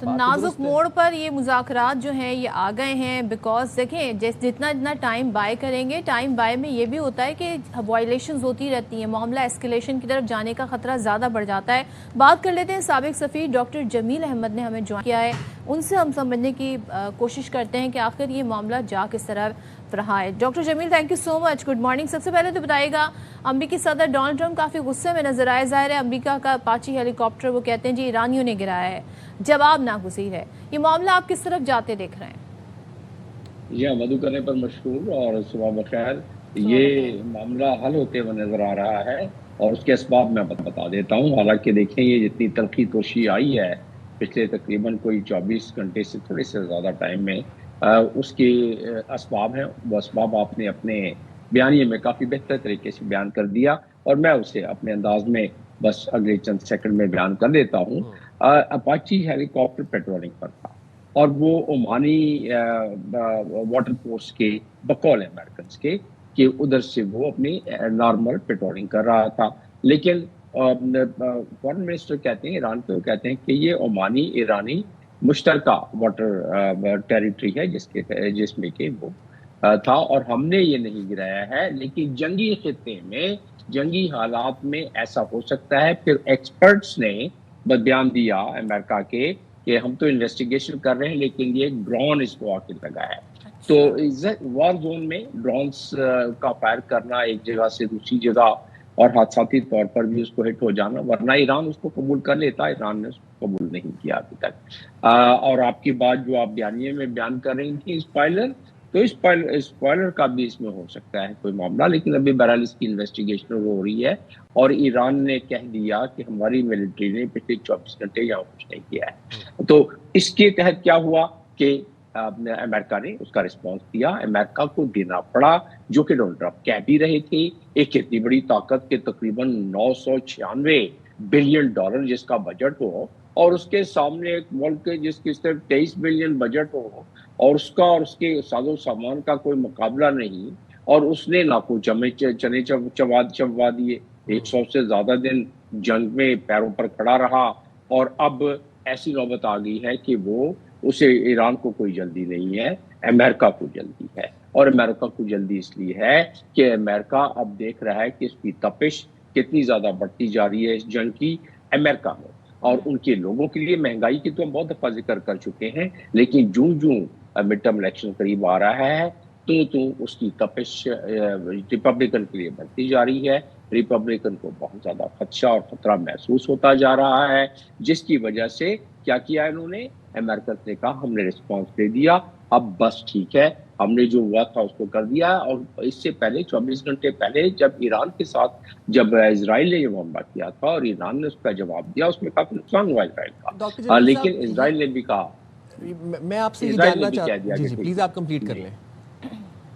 تو نازک موڑ پر یہ مذاکرات جو ہیں یہ آ گئے ہیں بیکاز دیکھیں جتنا ٹائم بائی کریں گے, ٹائم بائی میں یہ بھی ہوتا ہے کہ وائلیشنز ہوتی رہتی ہیں, معاملہ اسکیلیشن کی طرف جانے کا خطرہ زیادہ بڑھ جاتا ہے. بات کر لیتے ہیں سابق سفیر ڈاکٹر جمیل احمد نے ہمیں جوائن کیا ہے, ان سے ہم سمجھنے کی کوشش کرتے ہیں کہ آخر یہ معاملہ جا کس طرف رہا ہے. Doctor Jamil, thank you so much, good morning. سب سے پہلے تو بتائیے گا, امریکی صدر ڈونلڈ ٹرمپ کافی غصے میں نظر آئے. ظاہر ہے امریکہ کا اپاچی ہیلی کاپٹر وہ کہتے ہیں جی ایرانیوں نے گرایا ہے, جواب ناگزیر ہے. یہ معاملہ آپ کس طرف جاتے دیکھ رہے ہیں؟ جی ہاں, مدعو کرنے پر مشکور اور صبح بخیر. یہ معاملہ حل ہوتے ہوئے نظر آ رہا ہے اور اس کے اسباب میں بتا دیتا ہوں. حالانکہ دیکھیں یہ جتنی تلخی توشی آئی ہے پچھلے تقریباً کوئی 24 گھنٹے سے تھوڑے سے زیادہ ٹائم میں, اس کے اسباب ہیں. وہ اسباب آپ نے اپنے بیانیے میں کافی بہتر طریقے سے بیان کر دیا اور میں اسے اپنے انداز میں بس اگلے چند سیکنڈ میں بیان کر دیتا ہوں. اپاچی ہیلی کاپٹر پیٹرولنگ پر تھا اور وہ عمانی واٹر فورس کے بقول امریکنز کے کہ ادھر سے وہ اپنی نارمل پیٹرولنگ کر رہا تھا. لیکن فورن منسٹر کہتے ہیں, ایران کے, کہتے ہیں کہ یہ عمانی ایرانی مشترکہ واٹر ٹیریٹری ہے جس میں کہ وہ تھا اور ہم نے یہ نہیں گرایا ہے. لیکن جنگی خطے میں, جنگی حالات میں ایسا ہو سکتا ہے. پھر ایکسپرٹس نے بیان دیا امریکہ کے کہ ہم تو انویسٹیگیشن کر رہے ہیں لیکن یہ ڈرون اس کو آ کے لگا ہے. تو وار زون میں ڈرونز کا فائر کرنا ایک جگہ سے دوسری جگہ اور حادثاتی طور پر بھی اس کو ہٹ ہو جانا, ورنہ ایران اس کو قبول کر لیتا, ایران نے اس کو قبول نہیں کیا ابھی تک. اور آپ کی بات جو آپ بیانیے میں بیان کر رہی تھی اسپائلر, تو اسپوائلر کا بھی اس میں ہو سکتا ہے کوئی معاملہ, لیکن ابھی بہرحال اس کی انویسٹیگیشن ہو رہی ہے. اور ایران نے کہہ دیا کہ ہماری ملٹری نے پچھلے 24 گھنٹے یہاں کچھ نہیں کیا ہے. تو اس کے تحت کیا ہوا کہ امریکہ نے اس کا رسپانس دیا. امریکہ کو دینا پڑا, جو کہ ڈونلڈ ٹرمپ کہہ بھی رہے تھے, ایک اتنی بڑی طاقت کے تقریباً $996 بلین جس کا بجٹ ہو اور اس کے سامنے ایک ملک جس کی صرف 23 بلین بجٹ ہو اور اس کا اور اس کے ساز و سامان کا کوئی مقابلہ نہیں, اور اس نے نہ کو چنے چبوا دیے. 100 سے زیادہ دن جنگ میں پیروں پر کھڑا رہا اور اب ایسی نوبت آ گئی ہے کہ وہ اسے ایران کو کوئی جلدی نہیں ہے, امریکہ کو جلدی ہے. اور امریکہ کو جلدی اس لیے ہے کہ امریکہ اب دیکھ رہا ہے کہ اس کی تپش کتنی زیادہ بڑھتی جا رہی ہے اس جنگ کی امریکہ میں. اور ان کے لوگوں کے لیے مہنگائی کی تو ہم بہت دفعہ ذکر کر چکے ہیں, لیکن جوں مڈ ٹرم الیکشن قریب آ رہا ہے تو اس کی تپش ریپبلکن کے لیے بڑھتی جا رہی ہے. ریپبلکن کو بہت زیادہ خدشہ اور خطرہ محسوس ہوتا جا رہا ہے, جس کی وجہ سے کیا کیا انہوں نے, امریکہ نے کہا ہم نے رسپانس دے دیا, اب بس ٹھیک ہے, ہم نے جو ہوا تھا اس کو کر دیا. اور اس سے پہلے 24 گھنٹے پہلے جب ایران کے ساتھ جب اسرائیل نے یہ حملہ کیا تھا اور ایران نے اس کا جواب دیا, اس میں کافی نقصان ہوا اسرائیل کا, لیکن اسرائیل نے بھی کہا, میں آپ سے یہ جاننا چاہتا ہوں, جی پلیز آپ کمپلیٹ کر لیں.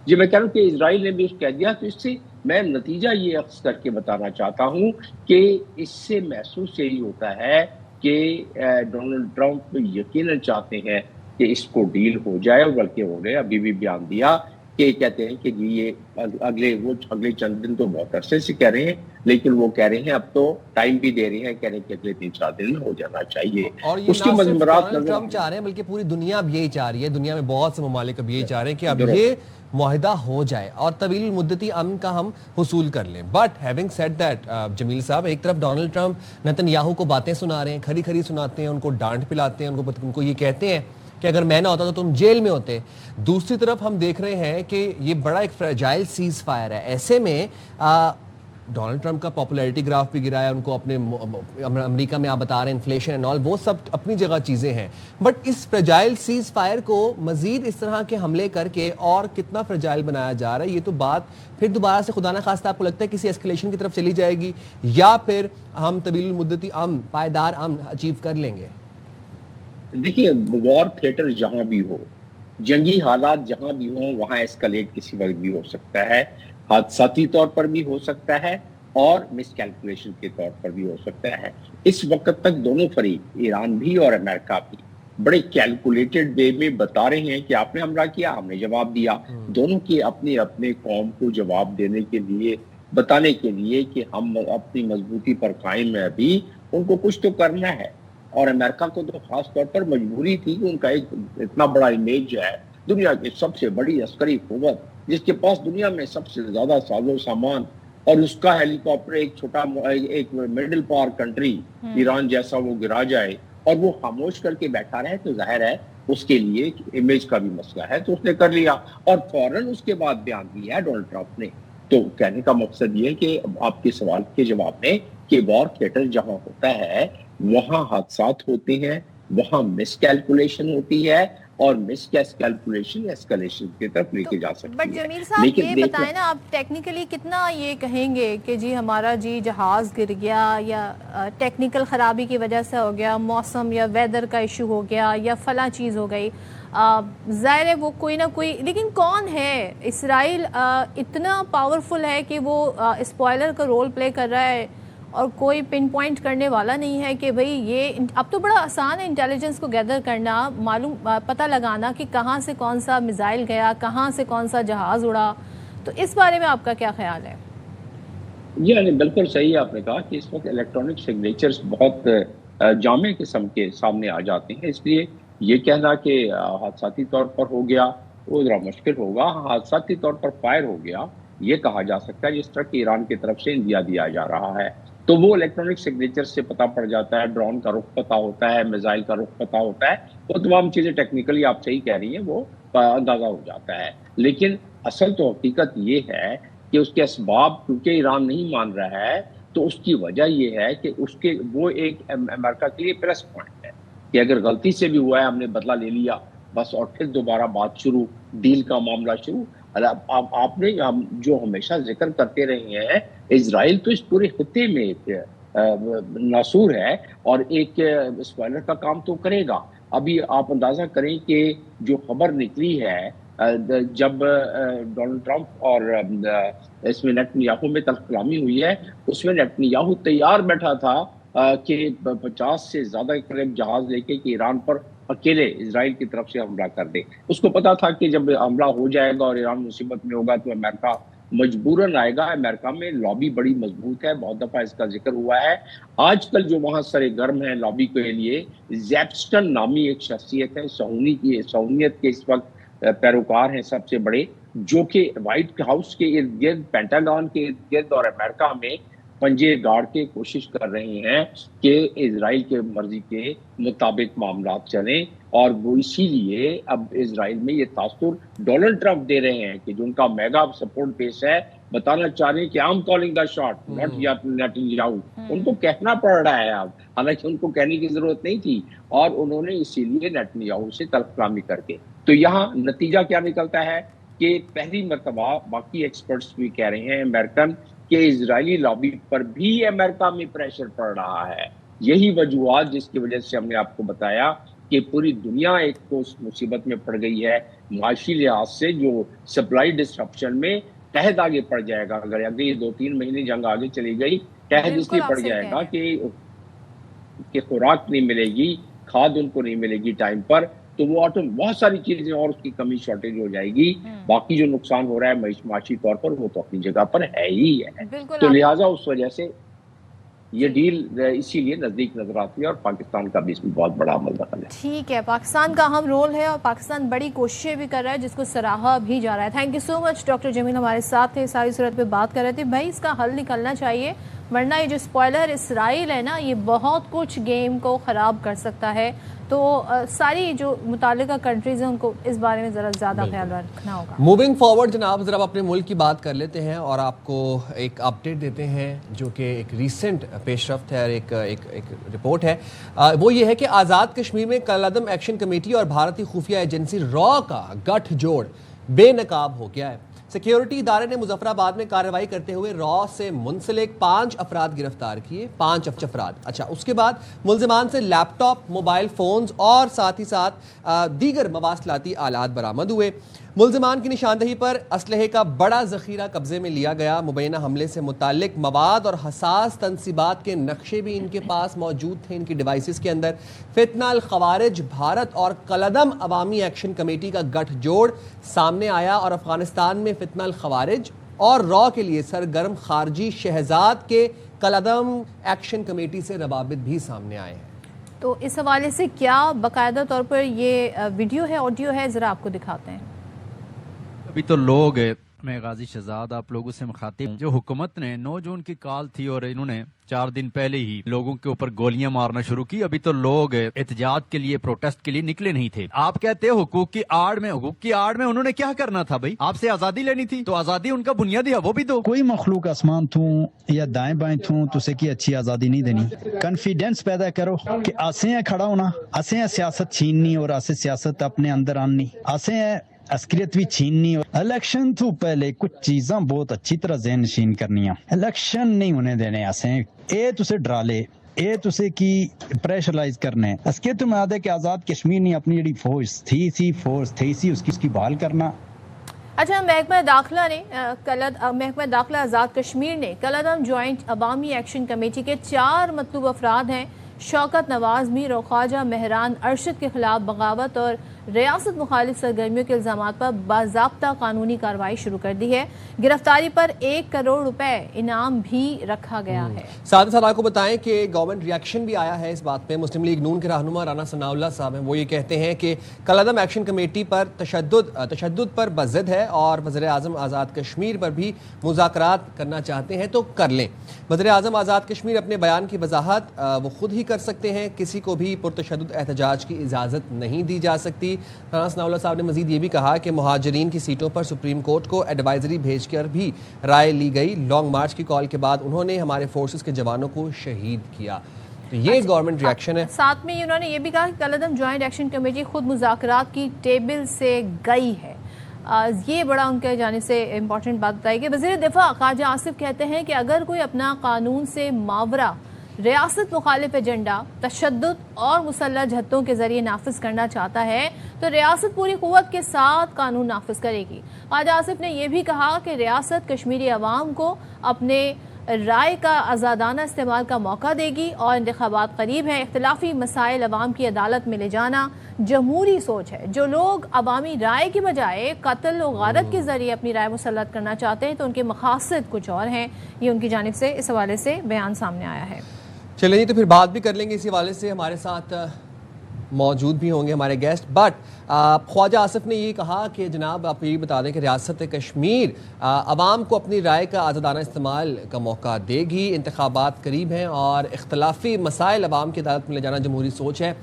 جی میں کہہ رہا ہوں کہ اسرائیل نے بھی اس کہہ دیا. تو اس سے میں نتیجہ یہ اخذ کر کے بتانا چاہتا ہوں کہ اس سے محسوس یہی ہوتا ہے کہ ڈونلڈ ٹرمپ یقیناً چاہتے ہیں کہ اس کو ڈیل ہو جائے, اور بلکہ انہوں نے ابھی بھی بیان دیا کہ کہتے ہیں کہ جی یہ اگلے چند دن تو بہت عرصے سے کہہ رہے ہیں, لیکن وہ کہہ رہے ہیں اب تو ٹائم بھی دے رہے ہیں, کہہ رہے ہیں کہ اگلے 3-4 دن میں ہو جانا چاہیے. اور یہ نہ صرف ڈونلڈ ٹرمپ چاہ رہے ہیں بلکہ پوری دنیا اب یہی چاہ رہی ہے, دنیا میں بہت سے ممالک اب یہی چاہ رہے ہیں کہ اب یہ معاہدہ ہو جائے اور طویل المدتی امن کا ہم حصول کر لیں. بٹ ہیونگ سیڈ دیٹ جمیل صاحب, ایک طرف ڈونلڈ ٹرمپ نتن یاہو کو باتیں سنا رہے ہیں, کھری سناتے ہیں, ان کو ڈانٹ پلاتے ہیں, ان کو یہ کہتے ہیں کہ اگر میں نہ ہوتا تو تم جیل میں ہوتے. دوسری طرف ہم دیکھ رہے ہیں کہ یہ بڑا ایک فریجائل سیز فائر ہے. ایسے میں ڈونلڈ ٹرمپ کا پاپولیرٹی گراف بھی گرا ہے, ان کو اپنے امریکہ میں آپ بتا رہے ہیں انفلیشن اینڈ آل, وہ سب اپنی جگہ چیزیں ہیں. بٹ اس فریجائل سیز فائر کو مزید اس طرح کے حملے کر کے اور کتنا فریجائل بنایا جا رہا ہے, یہ تو بات پھر دوبارہ سے خدا نہ خواستہ آپ کو لگتا ہے کسی اسکلیشن کی طرف چلی جائے گی, یا پھر ہم طویل المدتی امن, پائیدار امن اچیو کر لیں گے؟ دیکھیے وار تھیٹر جہاں بھی ہو, جنگی حالات جہاں بھی ہوں, وہاں اسکلیٹ کسی وقت بھی ہو سکتا ہے, حادثاتی طور پر بھی ہو سکتا ہے اور مس کیلکولیشن کے طور پر بھی ہو سکتا ہے. اس وقت تک دونوں فریق, ایران بھی اور امریکہ بھی, بڑے کیلکولیٹڈ وے میں بتا رہے ہیں کہ آپ نے حملہ کیا, ہم نے جواب دیا. دونوں کی اپنے قوم کو جواب دینے کے لیے بتانے کے لیے کہ ہم اپنی مضبوطی پر قائم ہیں ابھی، ان کو کچھ تو کرنا ہے. اور امریکہ کو تو خاص طور پر مجبوری تھی کہ ان کا ایک اتنا بڑا امیج جو ہے، دنیا کی سب سے بڑی عسکری قوت جس کے پاس دنیا میں سب سے زیادہ ساز و سامان، اور اس کا ہیلی کاپٹر ایک چھوٹا ایک مڈل پاور کنٹری ایران جیسا وہ گرا جائے اور وہ خاموش کر کے بیٹھا رہے، تو ظاہر ہے اس کے لیے امیج کا بھی مسئلہ ہے. تو اس نے کر لیا اور فوراً اس کے بعد بیان دیا ہے ڈونلڈ ٹرمپ نے. تو کہنے کا مقصد یہ ہے کہ آپ کے سوال کے جواب میں کہ وار تھیٹر جہاں ہوتا ہے وہاں حادثات ہوتے ہیں، وہاں مس کیلکولیشن ہوتی ہے، اور مس کیلکولیشن ایسکیلیشن کی طرف لے کے جا سکتی ہے. بٹ جمیل صاحب یہ بتائیں نا، آپ ٹیکنیکلی کتنا یہ کہیں گے کہ جی ہمارا جی جہاز گر گیا یا ٹیکنیکل خرابی کی وجہ سے ہو گیا، موسم یا ویدر کا ایشو ہو گیا یا فلاں چیز ہو گئی، ظاہر ہے وہ کوئی نہ کوئی، لیکن کون ہے؟ اسرائیل اتنا پاورفل ہے کہ وہ اسپوائلر کا رول پلے کر رہا ہے اور کوئی پن پوائنٹ کرنے والا نہیں ہے کہ بھئی یہ اب تو بڑا آسان ہے انٹیلیجنس کو گیدر کرنا، معلوم پتہ لگانا کہ کہاں سے کون سا میزائل گیا، کہاں سے کون سا جہاز اڑا. تو اس بارے میں آپ کا کیا خیال ہے؟ یعنی بالکل صحیح آپ نے کہا کہ اس وقت الیکٹرانک سگنیچرز بہت جامع قسم کے سامنے آ جاتے ہیں، اس لیے یہ کہنا کہ حادثاتی طور پر ہو گیا وہ ذرا مشکل ہوگا. حادثاتی طور پر فائر ہو گیا یہ کہا جا سکتا ہے، جس طرح کہ ایران کی طرف سے اندیا دیا جا رہا ہے تو وہ الیکٹرانک سگنیچر سے پتہ پڑ جاتا ہے، ڈرون کا رخ پتہ ہوتا ہے، میزائل کا رخ پتہ ہوتا ہے، وہ تمام چیزیں ٹیکنیکلی آپ صحیح کہہ رہی ہیں وہ اندازہ ہو جاتا ہے. لیکن اصل تو حقیقت یہ ہے کہ اس کے اسباب کیونکہ ایران نہیں مان رہا ہے، تو اس کی وجہ یہ ہے کہ اس کے وہ ایک امریکہ کے لیے پلس پوائنٹ ہے کہ اگر غلطی سے بھی ہوا ہے ہم نے بدلہ لے لیا بس، اور پھر دوبارہ بات شروع، ڈیل کا معاملہ شروع. آپ نے جو ہمیشہ ذکر کرتے رہے ہیں، اسرائیل تو اس پورے خطے میں ایک ناسور ہے اور ایک اسپوائلر کا کام تو کرے گا. ابھی آپ اندازہ کریں کہ جو خبر نکلی ہے جب ڈونلڈ ٹرمپ اور اس میں نیتن یاہو میں تلخ کلامی ہوئی ہے، اس میں نیتن یاہو تیار بیٹھا تھا کہ 50 سے زیادہ قریب جہاز لے کے کہ ایران پر اکیلے اسرائیل کی طرف سے حملہ کر دے. اس کو پتا تھا کہ جب حملہ ہو جائے گا اور ایران مصیبت میں ہوگا تو امریکہ مجبوراً آئے گا. امریکہ میں لابی بڑی مضبوط ہے، بہت دفعہ اس کا ذکر ہوا ہے. آج کل جو وہاں سرے گرم ہیں لابی کے لیے، زیپسٹن نامی ایک شخصیت ہے، صہیونیت کے اس وقت پیروکار ہیں سب سے بڑے، جو کہ وائٹ ہاؤس کے ارد گرد، پینٹاگون کے ارد گرد اور امریکہ میں پنجے گاڑ کے کوشش کر رہے ہیں کہ اسرائیل کے مرضی کے مطابق معاملات چلیں. اور وہ اسی لیے اب اسرائیل میں یہ تاثر ڈونلڈ ٹرمپ دے رہے ہیں کہ جو ان کا میگا سپورٹ بیس ہے، بتانا چاہ رہے ہیں کہ I'm calling the shot, not Netanyahu. ان کو کہنا پڑ رہا ہے اب، حالانکہ ان کو کہنے کی ضرورت نہیں تھی، اور انہوں نے اسی لیے نیتن یاہو سے تلخ کلامی کر کے. تو یہاں نتیجہ کیا نکلتا ہے کہ پہلی مرتبہ باقی ایکسپرٹس بھی کہہ رہے ہیں امریکن کہ اسرائیلی لابی پر بھی امریکہ میں پریشر پڑ رہا ہے. یہی وجوہات جس کی وجہ سے ہم نے آپ کو بتایا کہ پوری دنیا ایک تو مصیبت میں پڑ گئی ہے معاشی لحاظ سے، جو سپلائی ڈسرپشن میں قحط آگے پڑ جائے گا. اگر اگلے 2-3 مہینے جنگ آگے چلی گئی، قحط اس لیے پڑ جائے گا کہ خوراک نہیں ملے گی، کھاد ان کو نہیں ملے گی ٹائم پر، تو وہ بہت ساری چیزیں اور اس کی کمی شارٹیج ہو جائے گی. باقی جو نقصان ہو رہا ہے معاشی طور پر وہ تو اپنی جگہ پر ہے ہی ہے. تو لہٰذا اس وجہ سے یہ ڈیل اسی لیے نزدیک نظر آتی ہے، اور پاکستان کا بھی اس میں بہت بڑا عمل دخل ہے. ٹھیک ہے، پاکستان کا اہم رول ہے اور پاکستان بڑی کوششیں بھی کر رہا ہے جس کو سراہا بھی جا رہا ہے. Thank you so much doctor Jamil ہمارے ساتھ تھے، ساری صورت پہ بات کر رہے تھے. بھائی اس کا حل نکلنا چاہیے، ورنہ یہ جو اسپوائلر اسرائیل ہے نا، یہ بہت کچھ گیم کو خراب کر سکتا ہے. تو ساری جو متعلقہ کنٹریز ہیں ان کو اس بارے میں ذرا زیادہ خیال رکھنا ہوگا. موونگ فارورڈ جناب، ذرا اپنے ملک کی بات کر لیتے ہیں اور آپ کو ایک اپڈیٹ دیتے ہیں جو کہ ایک ریسنٹ پیش رفت ہے اور ایک رپورٹ ہے. وہ یہ ہے کہ آزاد کشمیر میں کالعدم ایکشن کمیٹی اور بھارتی خفیہ ایجنسی را کا گٹھ جوڑ بے نقاب ہو گیا ہے. سیکیورٹی ادارے نے مظفر آباد میں کارروائی کرتے ہوئے را سے منسلک 5 افراد گرفتار کیے. 5 افراد. اچھا، اس کے بعد ملزمان سے لیپ ٹاپ، موبائل فونز اور ساتھ ہی ساتھ دیگر مواصلاتی آلات برآمد ہوئے. ملزمان کی نشاندہی پر اسلحے کا بڑا ذخیرہ قبضے میں لیا گیا. مبینہ حملے سے متعلق مواد اور حساس تنصیبات کے نقشے بھی ان کے پاس موجود تھے، ان کی ڈیوائسز کے اندر. فتنہ الخوارج بھارت اور کالعدم عوامی ایکشن کمیٹی کا گٹھ جوڑ سامنے آیا اور افغانستان میں فتنہ الخوارج اور را کے لیے سرگرم خارجی شہزاد کے کالعدم ایکشن کمیٹی سے روابط بھی سامنے آئے ہیں۔ تو اس حوالے سے کیا باقاعدہ طور پر یہ ویڈیو ہے، آڈیو ہے، ذرا آپ کو دکھاتے ہیں۔ ابھی تو لوگ میں غازی شہزاد آپ لوگوں سے مخاطب ہوں، جو حکومت نے 9 جون کی کال تھی اور انہوں نے 4 دن پہلے ہی لوگوں کے اوپر گولیاں مارنا شروع کی، ابھی تو لوگ احتجاج کے لیے پروٹیسٹ کے لیے نکلے نہیں تھے۔ آپ کہتے ہیں حقوق کی آڑ میں انہوں نے کیا کرنا تھا بھائی؟ آپ سے آزادی لینی تھی تو آزادی ان کا بنیادی ہے وہ بھی دو۔ کوئی مخلوق آسمان تھوں یا دائیں بائیں تھوں تو اسے کی اچھی آزادی نہیں دینی۔ کنفیڈنس پیدا کرو کہ آسے ہیں کھڑا ہونا، آسے ہیں سیاست چھیننی اور آسے سیاست اپنے اندر آنی، آسے ہیں عسکریت بھی چھیننی۔ الیکشن تو پہلے کچھ چیزاں بہت اچھی طرح ذہن نشین کرنی ہیں، الیکشن نہیں ہونے دینے آسے اے تسے ڈرا لے، اے تسے کی پریشرائز کرنے۔ عسکریت میں آدھے کہ آزاد کشمیر نے اپنی جڑی فورس تھی اس کی بحال کرنا۔ اچھا، محکمہ داخلہ آزاد کشمیر نے کالعدم جوائنٹ عوامی ایکشن کمیٹی کے 4 مطلوب افراد ہیں شوکت نواز میر اور خواجہ مہران ارشد کے خلاف بغاوت اور ریاست مخالف سرگرمیوں کے الزامات پر باضابطہ قانونی کارروائی شروع کر دی ہے۔ گرفتاری پر 1 کروڑ روپے انعام بھی رکھا گیا ہے۔ ساتھ آپ کو بتائیں کہ گورنمنٹ ریاکشن بھی آیا ہے اس بات پہ۔ مسلم لیگ نون کے رہنما رانا ثناء اللہ صاحب ہیں، وہ یہ کہتے ہیں کہ کالعدم ایکشن کمیٹی پر تشدد پر بضد ہے اور وزیر اعظم آزاد کشمیر پر بھی مذاکرات کرنا چاہتے ہیں تو کر لیں۔ وزیر اعظم آزاد کشمیر اپنے بیان کی وضاحت وہ خود ہی کر سکتے ہیں، کسی کو بھی پرتشدد احتجاج کی اجازت نہیں دی جا سکتی۔ رانا ثناء اللہ صاحب نے مزید یہ بھی کہا کہ مہاجرین کی سیٹوں پر سپریم کورٹ کو ایڈوائزری بھیج کر بھی رائے لی گئی۔ لانگ مارچ کی کال کے بعد انہوں نے ہمارے فورسز کے جوانوں کو شہید کیا۔ تو یہ گورنمنٹ ریاکشن ہے۔ ساتھ میں انہوں نے یہ بھی کہا کہ کالعدم جوائنٹ ایکشن کمیٹی خود مذاکرات کی ٹیبل سے گئی ہے۔ یہ بڑا ان کے جانب سے امپورٹنٹ بات بتائی کہ وزیر دفاع خواجہ آصف کہتے ہیں کہ اگر کوئی اپنا قانون سے ماورا ریاست مخالف ایجنڈا تشدد اور مسلح جھتوں کے ذریعے نافذ کرنا چاہتا ہے تو ریاست پوری قوت کے ساتھ قانون نافذ کرے گی۔ خواجہ آصف نے یہ بھی کہا کہ ریاست کشمیری عوام کو اپنے رائے کا آزادانہ استعمال کا موقع دے گی اور انتخابات قریب ہیں۔ اختلافی مسائل عوام کی عدالت میں لے جانا جمہوری سوچ ہے۔ جو لوگ عوامی رائے کی بجائے قتل و غارت کے ذریعے اپنی رائے مسلط کرنا چاہتے ہیں تو ان کے مقاصد کچھ اور ہیں۔ یہ ان کی جانب سے اس حوالے سے بیان سامنے آیا ہے۔ چلیں جی، تو پھر بات بھی کر لیں گے اسی حوالے سے۔ ہمارے ساتھ موجود بھی ہوں گے ہمارے گیسٹ، بٹ خواجہ آصف نے یہ کہا کہ جناب آپ یہ بتا دیں کہ ریاست کشمیر عوام کو اپنی رائے کا آزادانہ استعمال کا موقع دے گی، انتخابات قریب ہیں اور اختلافی مسائل عوام کی عدالت میں لے جانا جمہوری سوچ ہے۔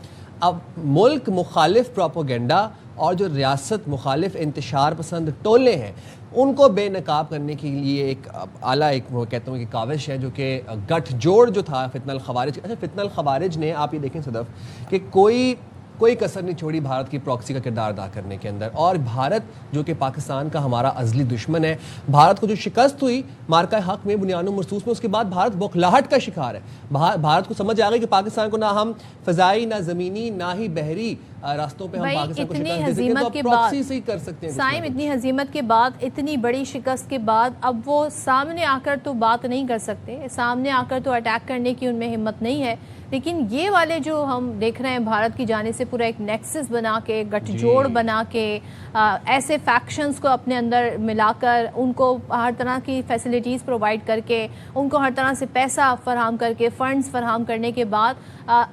اب ملک مخالف پروپیگنڈا اور جو ریاست مخالف انتشار پسند ٹولے ہیں ان کو بے نقاب کرنے کے لیے ایک اعلیٰ وہ کہتا ہوں کہ کاوش ہے، جو کہ گٹھ جوڑ جو تھا فتنہ الخوارج۔ اچھا، فتنہ الخوارج نے آپ یہ دیکھیں صدف کہ کوئی کسر نہیں چھوڑی بھارت کی پراکسی کا کردار ادا کرنے کے اندر، اور بھارت جو کہ پاکستان کا ہمارا ازلی دشمن ہے، بھارت کو جو شکست ہوئی مارکہ حق میں بنیاد و مرصوص میں، اس کے بعد بھارت بوکھلاہٹ کا شکار ہے۔ بھارت کو سمجھ آ گئی کہ پاکستان کو نہ ہم فضائی، نہ زمینی، نہ ہی بحری راستوں پہ ہم پاکستان کو شکست دے سکتے ہیں، تو پراکسی سے ہی کر سکتے ہیں۔ سائم، اتنی ہزیمت کے بعد، اتنی بڑی شکست کے بعد اب وہ سامنے آ کر تو بات نہیں کر سکتے، سامنے آ کر تو اٹیک کرنے کی ان میں ہمت نہیں ہے۔ لیکن یہ والے جو ہم دیکھ رہے ہیں بھارت کی جانب سے پورا ایک نیکسس بنا کے، گٹھ جوڑ بنا کے، ایسے فیکشنز کو اپنے اندر ملا کر ان کو ہر طرح کی فیسلٹیز پرووائڈ کر کے، ان کو ہر طرح سے پیسہ فراہم کر کے، فنڈز فراہم کرنے کے بعد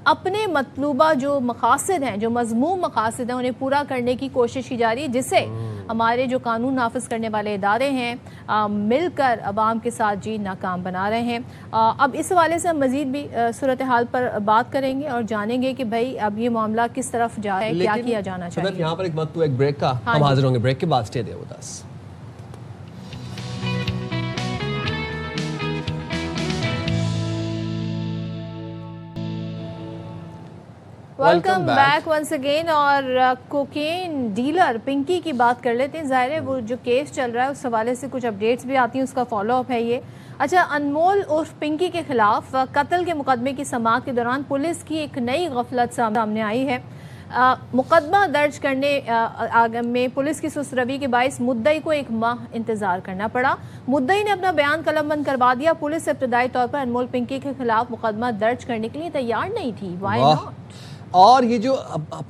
اپنے مطلوبہ جو مقاصد ہیں، جو مذموم مقاصد ہیں، انہیں پورا کرنے کی کوشش کی جا رہی ہے، جس سے ہمارے جو قانون نافذ کرنے والے ادارے ہیں مل کر عوام کے ساتھ جی ناکام بنا رہے ہیں۔ اب اس حوالے سے ہم مزید بھی صورتحال پر بات کریں گے اور جانیں گے کہ بھائی اب یہ معاملہ کس طرف جا رہا ہے، کیا کیا جانا چاہیے۔ یہاں پر ایک وقت ایک بریک کا ہم حاضر ہوں گے، بریک کے بعد stay there with us. Welcome back once again. اور کوکین ڈیلر پنکی کی بات کر لیتے ہیں۔ ظاہر ہے وہ جو کیس چل رہا ہے اس حوالے سے کچھ اپڈیٹس بھی آتی ہیں، اس کا فالو اپ ہے یہ۔ اچھا، انمول عرف پنکی کے خلاف قتل کے مقدمے کی سماعت کے دوران پولیس کی ایک نئی غفلت سامنے آئی ہے۔ مقدمہ درج کرنے میں پولیس کی سست روی کے باعث مدعی کو 1 ماہ انتظار کرنا پڑا۔ مدعی نے اپنا بیان قلم بند کروا دیا۔ پولیس ابتدائی طور پر انمول پنکی کے خلاف مقدمہ درج کرنے کے لیے تیار نہیں تھی۔ Why not? اور یہ جو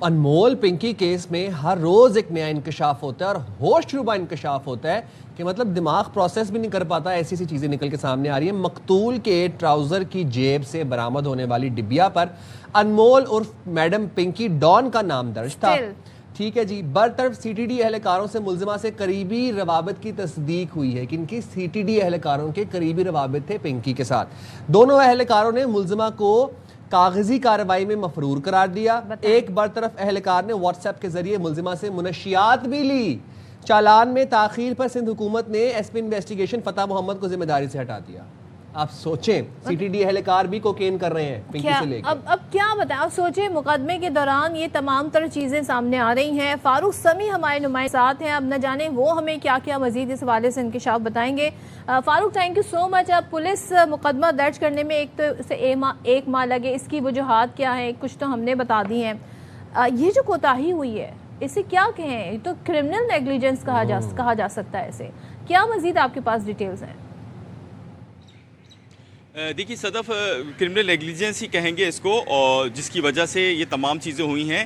انمول پنکی کیس میں ہر روز ایک نیا انکشاف ہوتا ہے اور ہوش ربا انکشاف ہوتا ہے کہ مطلب دماغ پروسیس بھی نہیں کر پاتا، ایسی سی چیزیں نکل کے سامنے آ رہی ہیں. مقتول کے ٹراؤزر کی جیب سے برآمد ہونے والی ڈبیا پر انمول عرف میڈم پنکی ڈان کا نام درج تھا. ٹھیک ہے جی. برطرف سی ٹی ڈی اہلکاروں سے ملزمہ سے قریبی روابط کی تصدیق ہوئی ہے کہ ان کی سی ٹی ڈی اہلکاروں کے قریبی روابط تھے پنکی کے ساتھ. دونوں اہلکاروں نے ملزمہ کو کاغذی کارروائی میں مفرور قرار دیا. ایک برطرف اہلکار نے واٹس ایپ کے ذریعے ملزمہ سے منشیات بھی لی. چالان میں تاخیر پر سندھ حکومت نے S P investigation Fateh Muhammad کو ذمہ داری سے ہٹا دیا. آپ سوچیں سی ٹی ڈی اہلکار بھی کوکین کر رہے ہیں پنکی سے لے کے. اب کیا بتائیں، اب سوچیں مقدمے کے دوران یہ تمام تر چیزیں سامنے آ رہی ہیں. فاروق سمیع ہمارے نمائندے ساتھ ہیں، اب نہ جانے وہ ہمیں کیا کیا مزید اس حوالے سے انکشاف بتائیں گے. فاروق تھینک یو سو مچ. اب پولیس مقدمہ درج کرنے میں ایک تو اسے ایک ماہ لگے، اس کی وجوہات کیا ہیں کچھ تو ہم نے بتا دی ہیں. یہ جو کوتاہی ہوئی ہے اسے کیا کہیں، تو کرمنل نیگلیجنس کہا جا سکتا ہے اسے. کیا مزید آپ کے پاس ڈیٹیلز ہیں؟ دیکھیے صدف، کرمنل نیگلیجنس ہی کہیں گے اس کو، اور جس کی وجہ سے یہ تمام چیزیں ہوئی ہیں.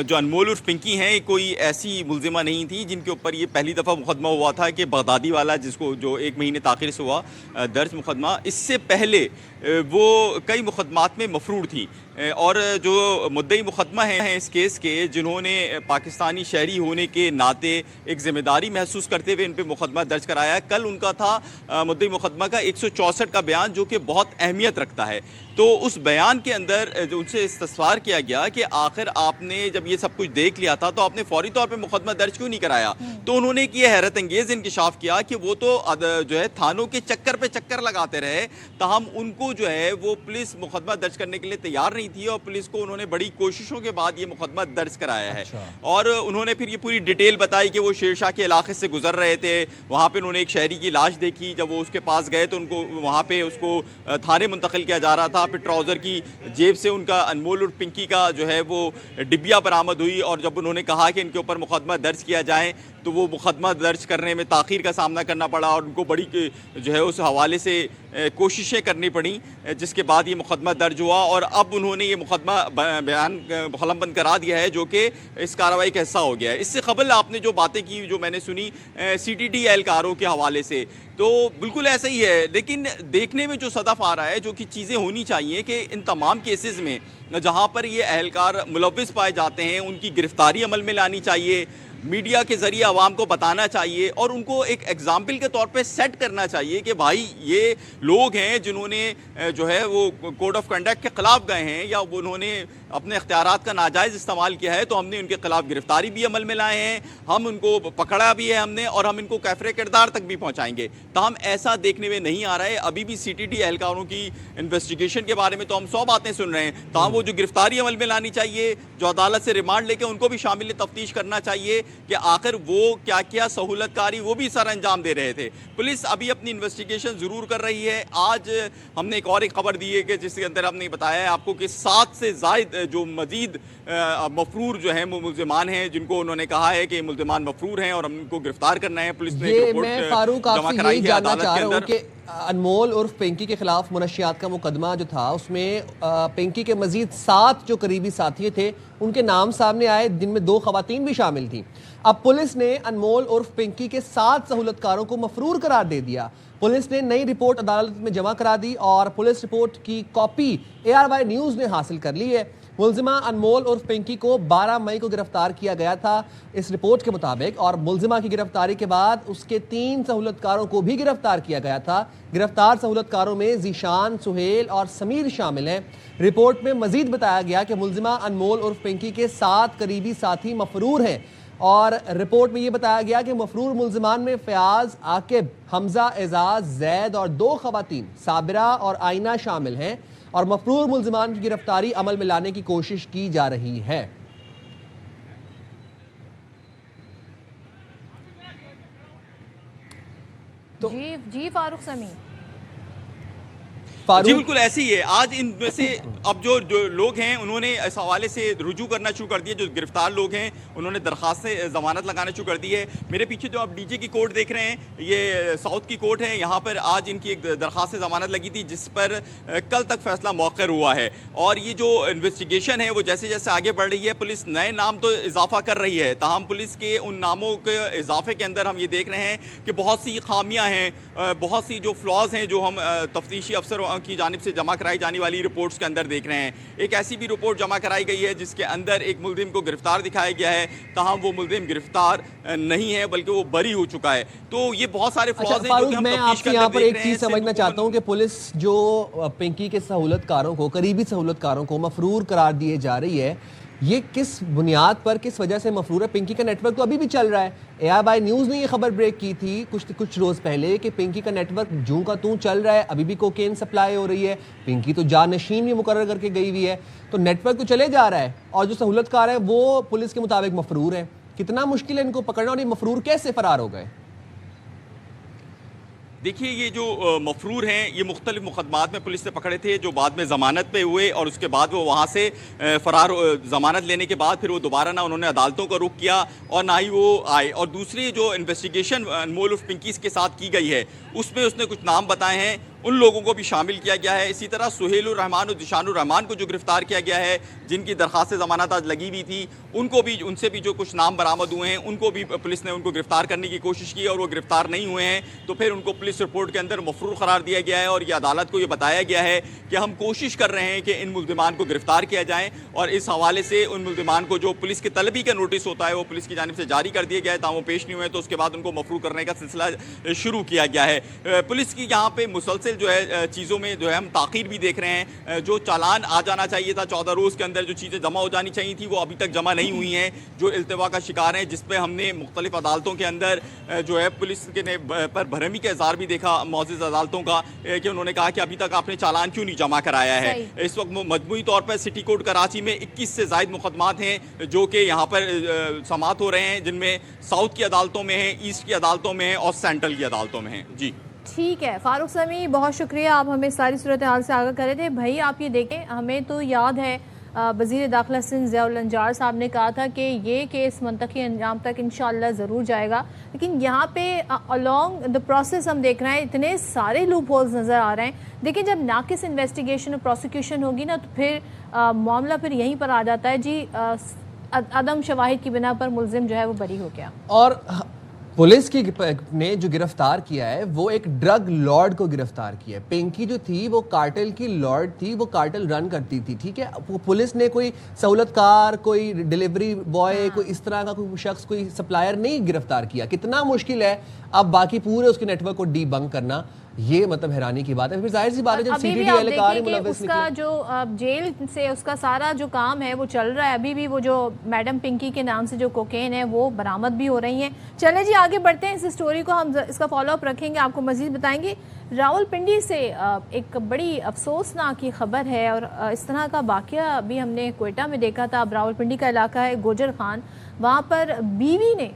جو انمول عرف پنکی ہیں کوئی ایسی ملزمہ نہیں تھی جن کے اوپر یہ پہلی دفعہ مقدمہ ہوا تھا کہ بغدادی والا، جس کو جو 1 مہینے تاخیر سے ہوا درج مقدمہ. اس سے پہلے وہ کئی مقدمات میں مفرور تھی، اور جو مدعی مقدمہ ہیں اس کیس کے، جنہوں نے پاکستانی شہری ہونے کے ناطے ایک ذمہ داری محسوس کرتے ہوئے ان پہ مقدمہ درج کرایا. کل ان کا تھا مدعی مقدمہ کا 164 کا بیان، جو کہ بہت اہمیت رکھتا ہے. تو اس بیان کے اندر جو ان سے استفسار کیا گیا کہ آخر آپ نے جب یہ سب کچھ دیکھ لیا تھا تو آپ نے فوری طور پہ مقدمہ درج کیوں نہیں کرایا. تو انہوں نے یہ حیرت انگیز انکشاف کیا کہ وہ تو جو ہے تھانوں کے چکر پہ چکر لگاتے رہے، تاہم ان کو جو ہے وہ پولیس مقدمہ درج کرنے کے لیے تیار نہیں تھی، اور پولیس کو انہوں نے بڑی کوششوں کے بعد یہ مقدمہ درج کرایا ہے. اور انہوں نے پھر یہ پوری ڈیٹیل بتائی کہ وہ شیر شاہ کے علاقے سے گزر رہے تھے، وہاں پہ انہوں نے ایک شہری کی لاش دیکھی. جب وہ اس کے پاس گئے تو ان کو وہاں پہ اس کو تھانے منتقل کیا جا رہا تھا. پھر ٹراؤزر کی جیب سے ان کا انمول اور پنکی کا جو ہے وہ ڈبیا برآمد ہوئی، اور جب انہوں نے کہا کہ ان کے اوپر مقدمہ درج کیا جائے تو وہ مقدمہ درج کرنے میں تاخیر کا سامنا کرنا پڑا، اور ان کو بڑی جو ہے اس حوالے سے کوششیں کرنی پڑیں، جس کے بعد یہ مقدمہ درج ہوا. اور اب انہوں نے یہ مقدمہ بیان قلم بند کرا دیا ہے، جو کہ اس کارروائی کا حصہ ہو گیا ہے. اس سے قبل آپ نے جو باتیں کی، جو میں نے سنی سی ٹی ڈی اہلکاروں کے حوالے سے، تو بالکل ایسا ہی ہے. لیکن دیکھنے میں جو صدف آ رہا ہے، جو کہ چیزیں ہونی چاہیے کہ ان تمام کیسز میں جہاں پر یہ اہلکار ملوث پائے جاتے ہیں ان کی گرفتاری عمل میں لانی چاہیے، میڈیا کے ذریعے عوام کو بتانا چاہیے، اور ان کو ایک ایگزامپل کے طور پہ سیٹ کرنا چاہیے کہ بھائی یہ لوگ ہیں جنہوں نے جو ہے وہ کوڈ آف کنڈکٹ کے خلاف گئے ہیں، یا انہوں نے اپنے اختیارات کا ناجائز استعمال کیا ہے، تو ہم نے ان کے خلاف گرفتاری بھی عمل میں لائے ہیں، ہم ان کو پکڑا بھی ہے ہم نے، اور ہم ان کو کیفر کردار تک بھی پہنچائیں گے. تاہم ایسا دیکھنے میں نہیں آ رہا ہے. ابھی بھی سی ٹی ڈی اہلکاروں کی انویسٹیگیشن کے بارے میں تو ہم 100 باتیں سن رہے ہیں، تاہم وہ جو گرفتاری عمل میں لانی چاہیے، جو عدالت سے ریمانڈ لے کے ان کو بھی شامل تفتیش کرنا چاہیے کہ آخر وہ کیا کیا سہولت کاری وہ بھی سر انجام دے رہے تھے. پولیس ابھی اپنی انویسٹیگیشن ضرور کر رہی ہے. آج ہم نے ایک خبر دی ہے کہ جس کے اندر ہم نے بتایا ہے آپ کو کہ 7 سے زائد جو مزید مفرور جو ہیں ملزمان ہیں، جن کو انہوں نے کہا ہے کہ ملزمان مفرور ہیں اور ہم ان کو گرفتار کرنا ہے. پولیس نے ایک رپورٹ جمع کرائی ہے عدالت کے اندر. انمول عرف پنکی کے خلاف منشیات کا مقدمہ جو تھا، اس میں پنکی کے مزید 7 جو قریبی ساتھی تھے ان کے نام سامنے آئے، جن میں 2 خواتین بھی شامل تھیں. اب پولیس نے انمول عرف پنکی کے 7 سہولتکاروں کو مفرور قرار دے دیا. پولیس نے نئی رپورٹ عدالت میں جمع کرا دی اور پولیس رپورٹ کی کاپی ARY نیوز نے حاصل کر لی ہے. ملزمہ انمول عرف پنکی کو 12 مئی کو گرفتار کیا گیا تھا اس رپورٹ کے مطابق، اور ملزمہ کی گرفتاری کے بعد اس کے 3 سہولتکاروں کو بھی گرفتار کیا گیا تھا. گرفتار سہولتکاروں میں ذیشان، سہیل اور سمیر شامل ہیں. رپورٹ میں مزید بتایا گیا کہ ملزمہ انمول عرف پنکی کے 7 قریبی ساتھی مفرور ہیں، اور رپورٹ میں یہ بتایا گیا کہ مفرور ملزمان میں فیاض، عاقب، حمزہ، اعزاز، زید اور 2 خواتین صابرہ اور آئینہ شامل ہیں، اور مفرور ملزمان کی گرفتاری عمل میں لانے کی کوشش کی جا رہی ہے. جی فاروق سمیع. جی بالکل ایسے ہی ہے. آج ان میں سے اب جو لوگ ہیں انہوں نے اس حوالے سے رجوع کرنا شروع کر دیا. جو گرفتار لوگ ہیں انہوں نے درخواست ضمانت لگانا شروع کر دی ہے. میرے پیچھے جو آپ ڈی جے کی کورٹ دیکھ رہے ہیں یہ ساؤتھ کی کورٹ ہے. یہاں پر آج ان کی ایک درخواست ضمانت لگی تھی جس پر کل تک فیصلہ مؤخر ہوا ہے. اور یہ جو انویسٹیگیشن ہے وہ جیسے جیسے آگے بڑھ رہی ہے پولیس نئے نام تو اضافہ کر رہی ہے, تاہم پولیس کے ان ناموں کے اضافے کے اندر ہم یہ دیکھ رہے ہیں کہ بہت سی خامیاں ہیں, بہت سی جو فلاز ہیں جو ہم تفتیشی افسروں کی جانب سے جمع کرائی جانے والی رپورٹس کے اندر دیکھ رہے ہیں. ایک ایسی بھی رپورٹ جمع کرائی گئی ہے جس کے اندر ایک ملزم کو گرفتار دکھایا گیا ہے, تاہم وہ ملزم گرفتار نہیں ہے بلکہ وہ بری ہو چکا ہے. تو یہ بہت سارے فلاز ہیں جو کہ ہم تفتیش کے اندر دیکھ رہے ہیں. یہاں پر ایک چیز سمجھنا چاہتا ہوں کہ پولیس جو پنکی کے سہولت کاروں کو, قریبی سہولت کاروں کو مفرور قرار دیے جا رہی ہے, یہ کس بنیاد پر, کس وجہ سے مفرور ہے؟ پنکی کا نیٹ ورک تو ابھی بھی چل رہا ہے. AIBI نیوز نے یہ خبر بریک کی تھی کچھ روز پہلے کہ پنکی کا نیٹ ورک جوں کا توں چل رہا ہے, ابھی بھی کوکین سپلائی ہو رہی ہے. پنکی تو جانشین بھی مقرر کر کے گئی ہوئی ہے, تو نیٹ ورک تو چلے جا رہا ہے اور جو سہولت کار ہے وہ پولیس کے مطابق مفرور ہے. کتنا مشکل ہے ان کو پکڑنا, اور یہ مفرور کیسے فرار ہو گئے؟ دیکھیے یہ جو مفرور ہیں یہ مختلف مقدمات میں پولیس نے پکڑے تھے جو بعد میں ضمانت پہ ہوئے, اور اس کے بعد وہ وہاں سے فرار, ضمانت لینے کے بعد پھر وہ دوبارہ نہ انہوں نے عدالتوں کا رخ کیا اور نہ ہی وہ آئے. اور دوسری جو انویسٹیگیشن انمول عرف پنکیز کے ساتھ کی گئی ہے اس میں اس نے کچھ نام بتائے ہیں, ان لوگوں کو بھی شامل کیا گیا ہے. اسی طرح سہیل الرحمان اور ذیشان الرحمان کو جو گرفتار کیا گیا ہے, جن کی درخواست ضمانت آج لگی ہوئی تھی, ان کو بھی, ان سے بھی جو کچھ نام برآمد ہوئے ہیں ان کو بھی پولیس نے ان کو گرفتار کرنے کی کوشش کی اور وہ گرفتار نہیں ہوئے ہیں. تو پھر ان کو پولیس رپورٹ کے اندر مفرور قرار دیا گیا ہے اور یہ عدالت کو یہ بتایا گیا ہے کہ ہم کوشش کر رہے ہیں کہ ان ملزمان کو گرفتار کیا جائے. اور اس حوالے سے ان ملزمان کو جو پولیس کی طلبی کا نوٹس ہوتا ہے وہ پولیس کی جانب سے جاری کر دیا گیا ہے, تاہم وہ پیش نہیں ہوئے تو اس کے بعد ان کو مفرور کرنے کا سلسلہ شروع کیا گیا ہے. پولیس کی یہاں پہ مسلسل جو ہے چیزوں میں جو ہے ہم تاخیر بھی دیکھ رہے ہیں. جو چالان آ جانا چاہیے تھا 14 روز کے اندر, جو چیزیں جمع ہو جانی چاہیے تھی وہ ابھی تک جمع نہیں ہوئی ہیں, جو التوا کا شکار ہیں, جس پہ ہم نے مختلف عدالتوں کے اندر جو ہے پولیس کے پر بھرمی کا اظہار بھی دیکھا معزز عدالتوں کا, کہ انہوں نے کہا کہ ابھی تک آپ نے چالان کیوں نہیں جمع کرایا ہے. اس وقت مجموعی طور پر سٹی کورٹ کراچی میں 21 سے زائد مقدمات ہیں جو کہ یہاں پر سماعت ہو رہے ہیں, جن میں ساؤتھ کی عدالتوں میں ہیں, ایسٹ کی عدالتوں میں ہیں اور سینٹرل کی عدالتوں میں ہیں. جی ٹھیک ہے فاروق سمیع, بہت شکریہ, آپ ہمیں ساری صورتحال سے آگاہ کر رہے تھے. بھائی آپ یہ دیکھیں, ہمیں تو یاد ہے وزیر داخلہ سندھ ضیاء الانجار صاحب نے کہا تھا کہ یہ کیس منطقی انجام تک انشاءاللہ ضرور جائے گا, لیکن یہاں پہ along the process ہم دیکھ رہے ہیں اتنے سارے لوپ ہولز نظر آ رہے ہیں. دیکھیں جب ناقص انویسٹیگیشن اور پروسیکیوشن ہوگی نا تو پھر معاملہ پھر یہیں پر آ جاتا ہے جی, عدم شواہد کی بنا پر ملزم جو ہے وہ بری ہو گیا. اور پولیس کی نے جو گرفتار کیا ہے وہ ایک ڈرگ لارڈ کو گرفتار کیا ہے. پنکی جو تھی وہ کارٹل کی لارڈ تھی, وہ کارٹل رن کرتی تھی, ٹھیک ہے. پولیس نے کوئی سہولت کار, کوئی ڈیلیوری بوائے, کوئی اس طرح کا کوئی شخص, کوئی سپلائر نہیں گرفتار کیا. کتنا مشکل ہے اب باقی پورے اس کے نیٹ ورک کو ڈی بنک کرنا, یہ مطلب حیرانی کی بات ہے. پھر ظاہر سی بات ہے جب سی ڈی ڈی اہلکار ملوث اس کا جو جیل سے اس کا سارا جو کام ہے وہ چل رہا ہے, ابھی بھی وہ جو میڈم پنکی کے نام سے جو کوکین ہے وہ برآمد بھی ہو رہی ہیں. چلیں جی آگے بڑھتے ہیں, اس اسٹوری کو ہم اس کا فالو اپ رکھیں گے, آپ کو مزید بتائیں گے. راولپنڈی سے ایک بڑی افسوسناک خبر ہے, اور اس طرح کا واقعہ ابھی ہم نے کوئٹہ میں دیکھا تھا. اب راولپنڈی کا علاقہ ہے گوجر خان, وہاں پر بیوی نے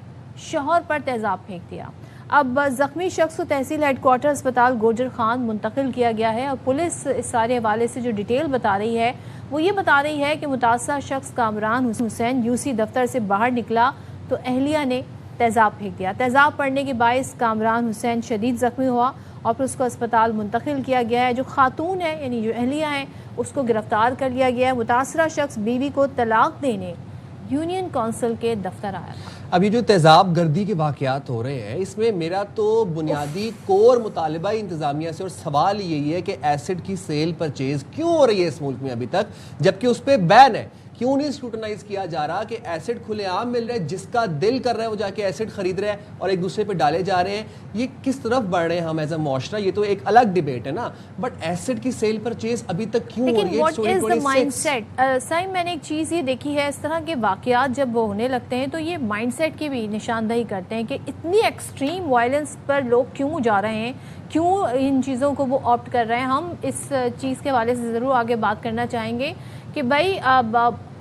شوہر پر تیزاب پھینک دیا. اب زخمی شخص کو تحصیل ہیڈ کوارٹر اسپتال گوجر خان منتقل کیا گیا ہے, اور پولیس اس سارے حوالے سے جو ڈیٹیل بتا رہی ہے وہ یہ بتا رہی ہے کہ متاثرہ شخص کامران حسین UC دفتر سے باہر نکلا تو اہلیہ نے تیزاب پھینک دیا. تیزاب پڑنے کے باعث کامران حسین شدید زخمی ہوا اور پھر اس کو اسپتال منتقل کیا گیا ہے. جو خاتون ہے یعنی جو اہلیہ ہیں اس کو گرفتار کر لیا گیا ہے. متاثرہ شخص بیوی کو طلاق دینے یونین کونسل کے دفتر آیا تھا. اب یہ جو تیزاب گردی کے واقعات ہو رہے ہیں, اس میں میرا تو بنیادی کور مطالبہ انتظامیہ سے, اور سوال یہی ہے کہ ایسڈ کی سیل پرچیز کیوں ہو رہی ہے اس ملک میں ابھی تک, جبکہ اس پہ بین ہے. کیوں نہیں اسکروٹنائز کیا جا رہا کہ ایسڈ کھلے عام مل رہا ہے, جس کا دل کر رہا ہے وہ جا کے ایسڈ خرید رہا ہے اور ایک دوسرے پہ ڈالے جا رہے ہیں. یہ کس طرف بڑھ رہے ہیں ہم ایز اے معاشرہ, یہ تو ایک الگ ڈیبیٹ ہے نا, بٹ ایسڈ کی سیل پرچیز ابھی تک کیوں ہو رہی ہے؟ لیکن what is the mind set Saim, میں نے ایک چیز یہ دیکھی ہے, اس طرح کے واقعات جب وہ ہونے لگتے ہیں تو یہ مائنڈ سیٹ کی بھی نشاندہی کرتے ہیں کہ اتنی ایکسٹریم وائلنس پر لوگ کیوں جا رہے ہیں, کیوں ان چیزوں کو وہ آپٹ کر رہے ہیں. ہم اس چیز کے حوالے سے ضرور آگے بات کرنا چاہیں گے کہ بھائی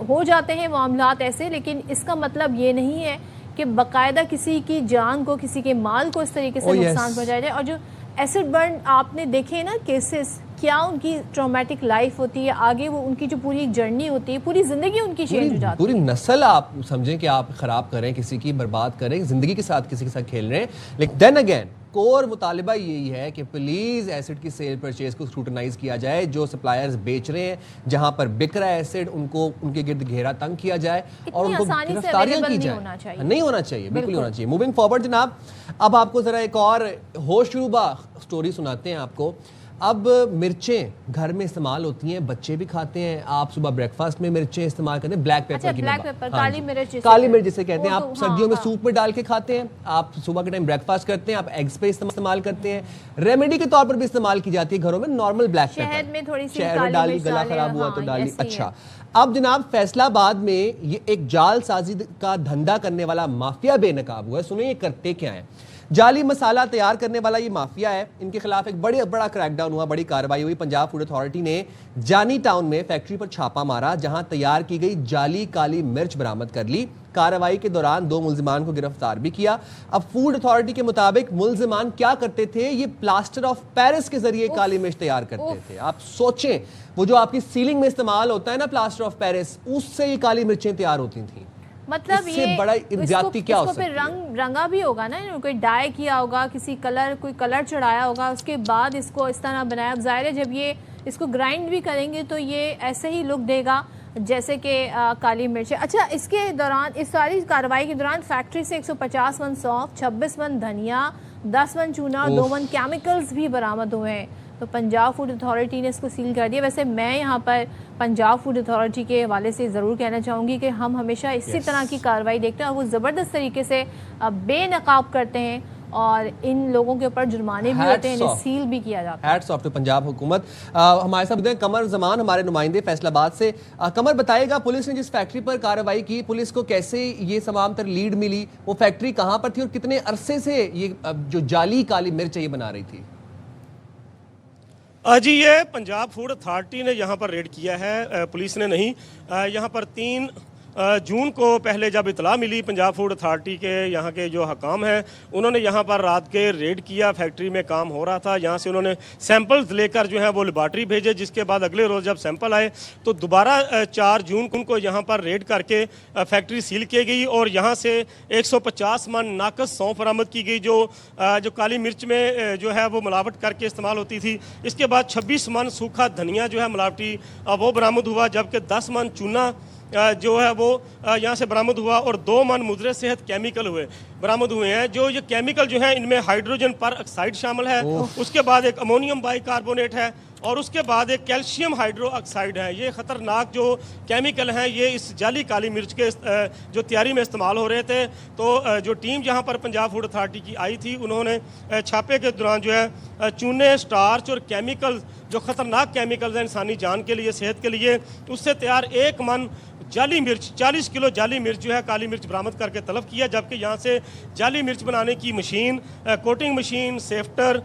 ہو جاتے ہیں معاملات ایسے, لیکن اس کا مطلب یہ نہیں ہے کہ باقاعدہ کسی کی جان کو, کسی کے مال کو اس طریقے سے نقصان پہنچایا جائے. اور جو ایسڈ برن آپ نے دیکھے نا کیسز, کیا ان کی ٹرامیٹک لائف ہوتی ہے, آگے وہ ان کی جو پوری جرنی ہوتی ہے, پوری زندگی ان کی چینج ہو جاتی ہے. پوری نسل آپ سمجھیں کہ آپ خراب کریں, کسی کی برباد کریں, زندگی کے ساتھ کسی کے ساتھ کھیل رہے ہیں. لیکن دین اگین کور مطالبہ یہی ہے کہ پلیز ایسڈ کی سیل پرچیز کو سکروٹنائز کیا جائے. جو سپلائرز بیچ رہے ہیں, جہاں پر بک رہا ہے ایسڈ, ان کو ان کے گرد گھیرا تنگ کیا جائے اور ان کو گرفتاریاں کی جائیں. نہیں ہونا چاہیے, بالکل ہونا چاہیے. موونگ فارورڈ جناب, اب آپ کو ذرا ایک اور ہوش روبہ سٹوری سناتے ہیں آپ کو. اب مرچیں گھر میں استعمال ہوتی ہیں, بچے بھی کھاتے ہیں. آپ صبح بریک فاسٹ میں مرچیں استعمال کرتے ہیں, بلیک پیپر کی کالی مرچ جسے کہتے ہیں, آپ سردیوں میں سوپ میں ڈال کے کھاتے ہیں, آپ صبح کے ٹائم بریک فاسٹ کرتے ہیں, آپ ایگز پہ استعمال کرتے ہیں, ریمیڈی کے طور پر بھی استعمال کی جاتی ہے گھروں میں. نارمل بلیک پیپر شہد میں تھوڑی سی شہد ڈالی, گلا خراب ہوا تو ڈالی. اچھا, اب جناب فیصلہ آباد میں یہ ایک جال سازی کا دھندا کرنے والا مافیا بے نقاب ہوا ہے. سنیں یہ کرتے کیا ہیں. جعلی مسالہ تیار کرنے والا یہ مافیا ہے, ان کے خلاف ایک بڑا کریک ڈاؤن ہوا, بڑی کارروائی ہوئی. پنجاب فوڈ اتھارٹی نے جانی ٹاؤن میں فیکٹری پر چھاپا مارا, جہاں تیار کی گئی جعلی کالی مرچ برآمد کر لی. کارروائی کے دوران 2 ملزمان کو گرفتار بھی کیا. اب فوڈ اتھارٹی کے مطابق ملزمان کیا کرتے تھے, یہ پلاسٹر آف پیرس کے ذریعے کالی مرچ تیار کرتے تھے. آپ سوچیں, وہ جو آپ کی سیلنگ میں استعمال ہوتا ہے نا پلاسٹر آف پیرس, اس سے یہ کالی مرچیں تیار ہوتی تھیں. مطلب یہ بڑا زیادتی کیا ہو سکتی ہے. رنگ رنگا بھی ہوگا نا, کوئی ڈائی کیا ہوگا, کسی کوئی کلر چڑھایا ہوگا, اس کے بعد اس کو اس طرح بنایا. اب ظاہر ہے جب یہ اس کو گرائنڈ بھی کریں گے تو یہ ایسے ہی لک دے گا جیسے کہ کالی مرچ. اچھا, اس کے دوران, اس ساری کارروائی کے دوران فیکٹری سے 150 من سونف, 26 من دھنیا, 10 من چونا, 2 من کیمیکلز بھی برآمد ہوئے ہیں. تو پنجاب فوڈ اتھارٹی نے اس کو سیل کر دیا. ویسے میں یہاں پر پنجاب فوڈ اتھارٹی کے حوالے سے ضرور کہنا چاہوں گی کہ ہم ہمیشہ اسی طرح کی کارروائی دیکھتے ہیں, اور وہ زبردست طریقے سے بے نقاب کرتے ہیں, اور ان لوگوں کے اوپر جرمانے بھی ہوتے ہیں, انہیں سیل بھی کیا جاتا ہے. ہیٹس آف ٹو پنجاب حکومت. ہمارے ساتھ ہیں قمر زمان, ہمارے نمائندے فیصل آباد سے. قمر, بتائے گا پولیس نے جس فیکٹری پر کارروائی کی, پولیس کو کیسے یہ تمام تر لیڈ ملی, وہ فیکٹری کہاں پر تھی اور کتنے عرصے سے یہ جو جعلی کالی مرچ یہ بنا رہی تھی؟ جی, یہ پنجاب فوڈ اتھارٹی نے یہاں پر ریڈ کیا ہے, پولیس نے نہیں. یہاں پر 3 جون کو پہلے جب اطلاع ملی پنجاب فوڈ اتھارٹی کے یہاں کے جو حکام ہیں, انہوں نے یہاں پر رات کے ریڈ کیا. فیکٹری میں کام ہو رہا تھا, یہاں سے انہوں نے سیمپلز لے کر جو ہے وہ لیبارٹری بھیجے, جس کے بعد اگلے روز جب سیمپل آئے تو دوبارہ 4 جون کو یہاں پر ریڈ کر کے فیکٹری سیل کی گئی, اور یہاں سے 150 من ناقص سونف برآمد کی گئی, جو کالی مرچ میں جو ہے وہ ملاوٹ کر کے استعمال ہوتی تھی. اس کے بعد 26 من سوکھا دھنیا جو ہے ملاوٹی وہ برآمد ہوا, جبکہ 10 من چونا جو ہے وہ یہاں سے برآمد ہوا, اور 2 من مضر صحت کیمیکل برآمد ہوئے ہیں. جو یہ کیمیکل جو ہیں ان میں ہائیڈروجن پر آکسائڈ شامل ہے, اس کے بعد ایک امونیم بائی کاربونیٹ ہے, اور اس کے بعد ایک کیلشیم ہائیڈرو آکسائڈ ہے. یہ خطرناک جو کیمیکل ہیں یہ اس جعلی کالی مرچ کے جو تیاری میں استعمال ہو رہے تھے. تو جو ٹیم جہاں پر پنجاب فوڈ اتھارٹی کی آئی تھی, انہوں نے چھاپے کے دوران جو ہے چونے, سٹارچ اور کیمیکل, جو خطرناک کیمیکلز ہیں انسانی جان کے لیے, صحت کے لیے, اس سے تیار 1 من جعلی مرچ, 40 کلو جعلی مرچ جو ہے کالی مرچ برآمد کر کے طلب کیا. جبکہ یہاں سے جعلی مرچ بنانے کی machine, coating machine, sifter,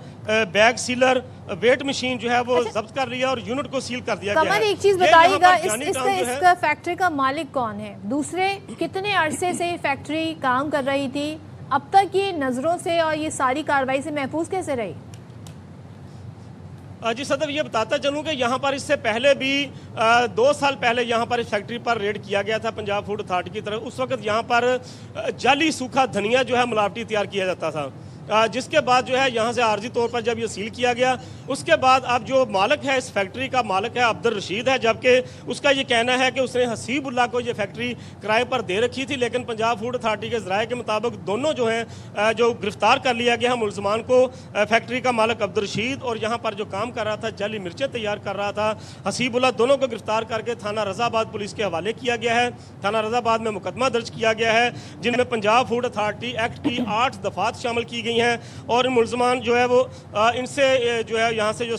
bag sealer, weight machine جو ہے وہ ضبط کر لیا اور یونٹ کو سیل کر دیا گیا ہے. قمر, ایک چیز بتائیے گا, اس کا فیکٹری کا مالک کون ہے, دوسرے کتنے عرصے سے فیکٹری کام کر رہی تھی, اب تک یہ نظروں سے اور یہ ساری کارروائی سے محفوظ کیسے رہی؟ جی صدر, یہ بتاتا چلوں کہ یہاں پر اس سے پہلے بھی 2 سال پہلے یہاں پر اس فیکٹری پر ریڈ کیا گیا تھا پنجاب فوڈ اتھارٹی کی طرف. اس وقت یہاں پر جعلی سوکھا دھنیا جو ہے ملاوٹی تیار کیا جاتا تھا, جس کے بعد جو ہے یہاں سے عارضی طور پر جب یہ سیل کیا گیا, اس کے بعد اب جو مالک ہے اس فیکٹری کا, مالک ہے عبدالرشید ہے, جبکہ اس کا یہ کہنا ہے کہ اس نے حسیب اللہ کو یہ فیکٹری کرائے پر دے رکھی تھی. لیکن پنجاب فوڈ اتھارٹی کے ذرائع کے مطابق دونوں جو ہیں جو گرفتار کر لیا گیا ملزمان کو, فیکٹری کا مالک عبدالرشید اور یہاں پر جو کام کر رہا تھا جعلی مرچیں تیار کر رہا تھا حسیب اللہ, دونوں کو گرفتار کر کے تھانہ رضا آباد پولیس کے حوالے کیا گیا ہے. تھانہ رضا آباد میں مقدمہ درج کیا گیا ہے, جن میں پنجاب فوڈ اتھارٹی ایکٹ کی 8 دفعات شامل کی گئی ہیں, اور ملزمان جو ہے وہ ان سے جو ہے یہاں سے جو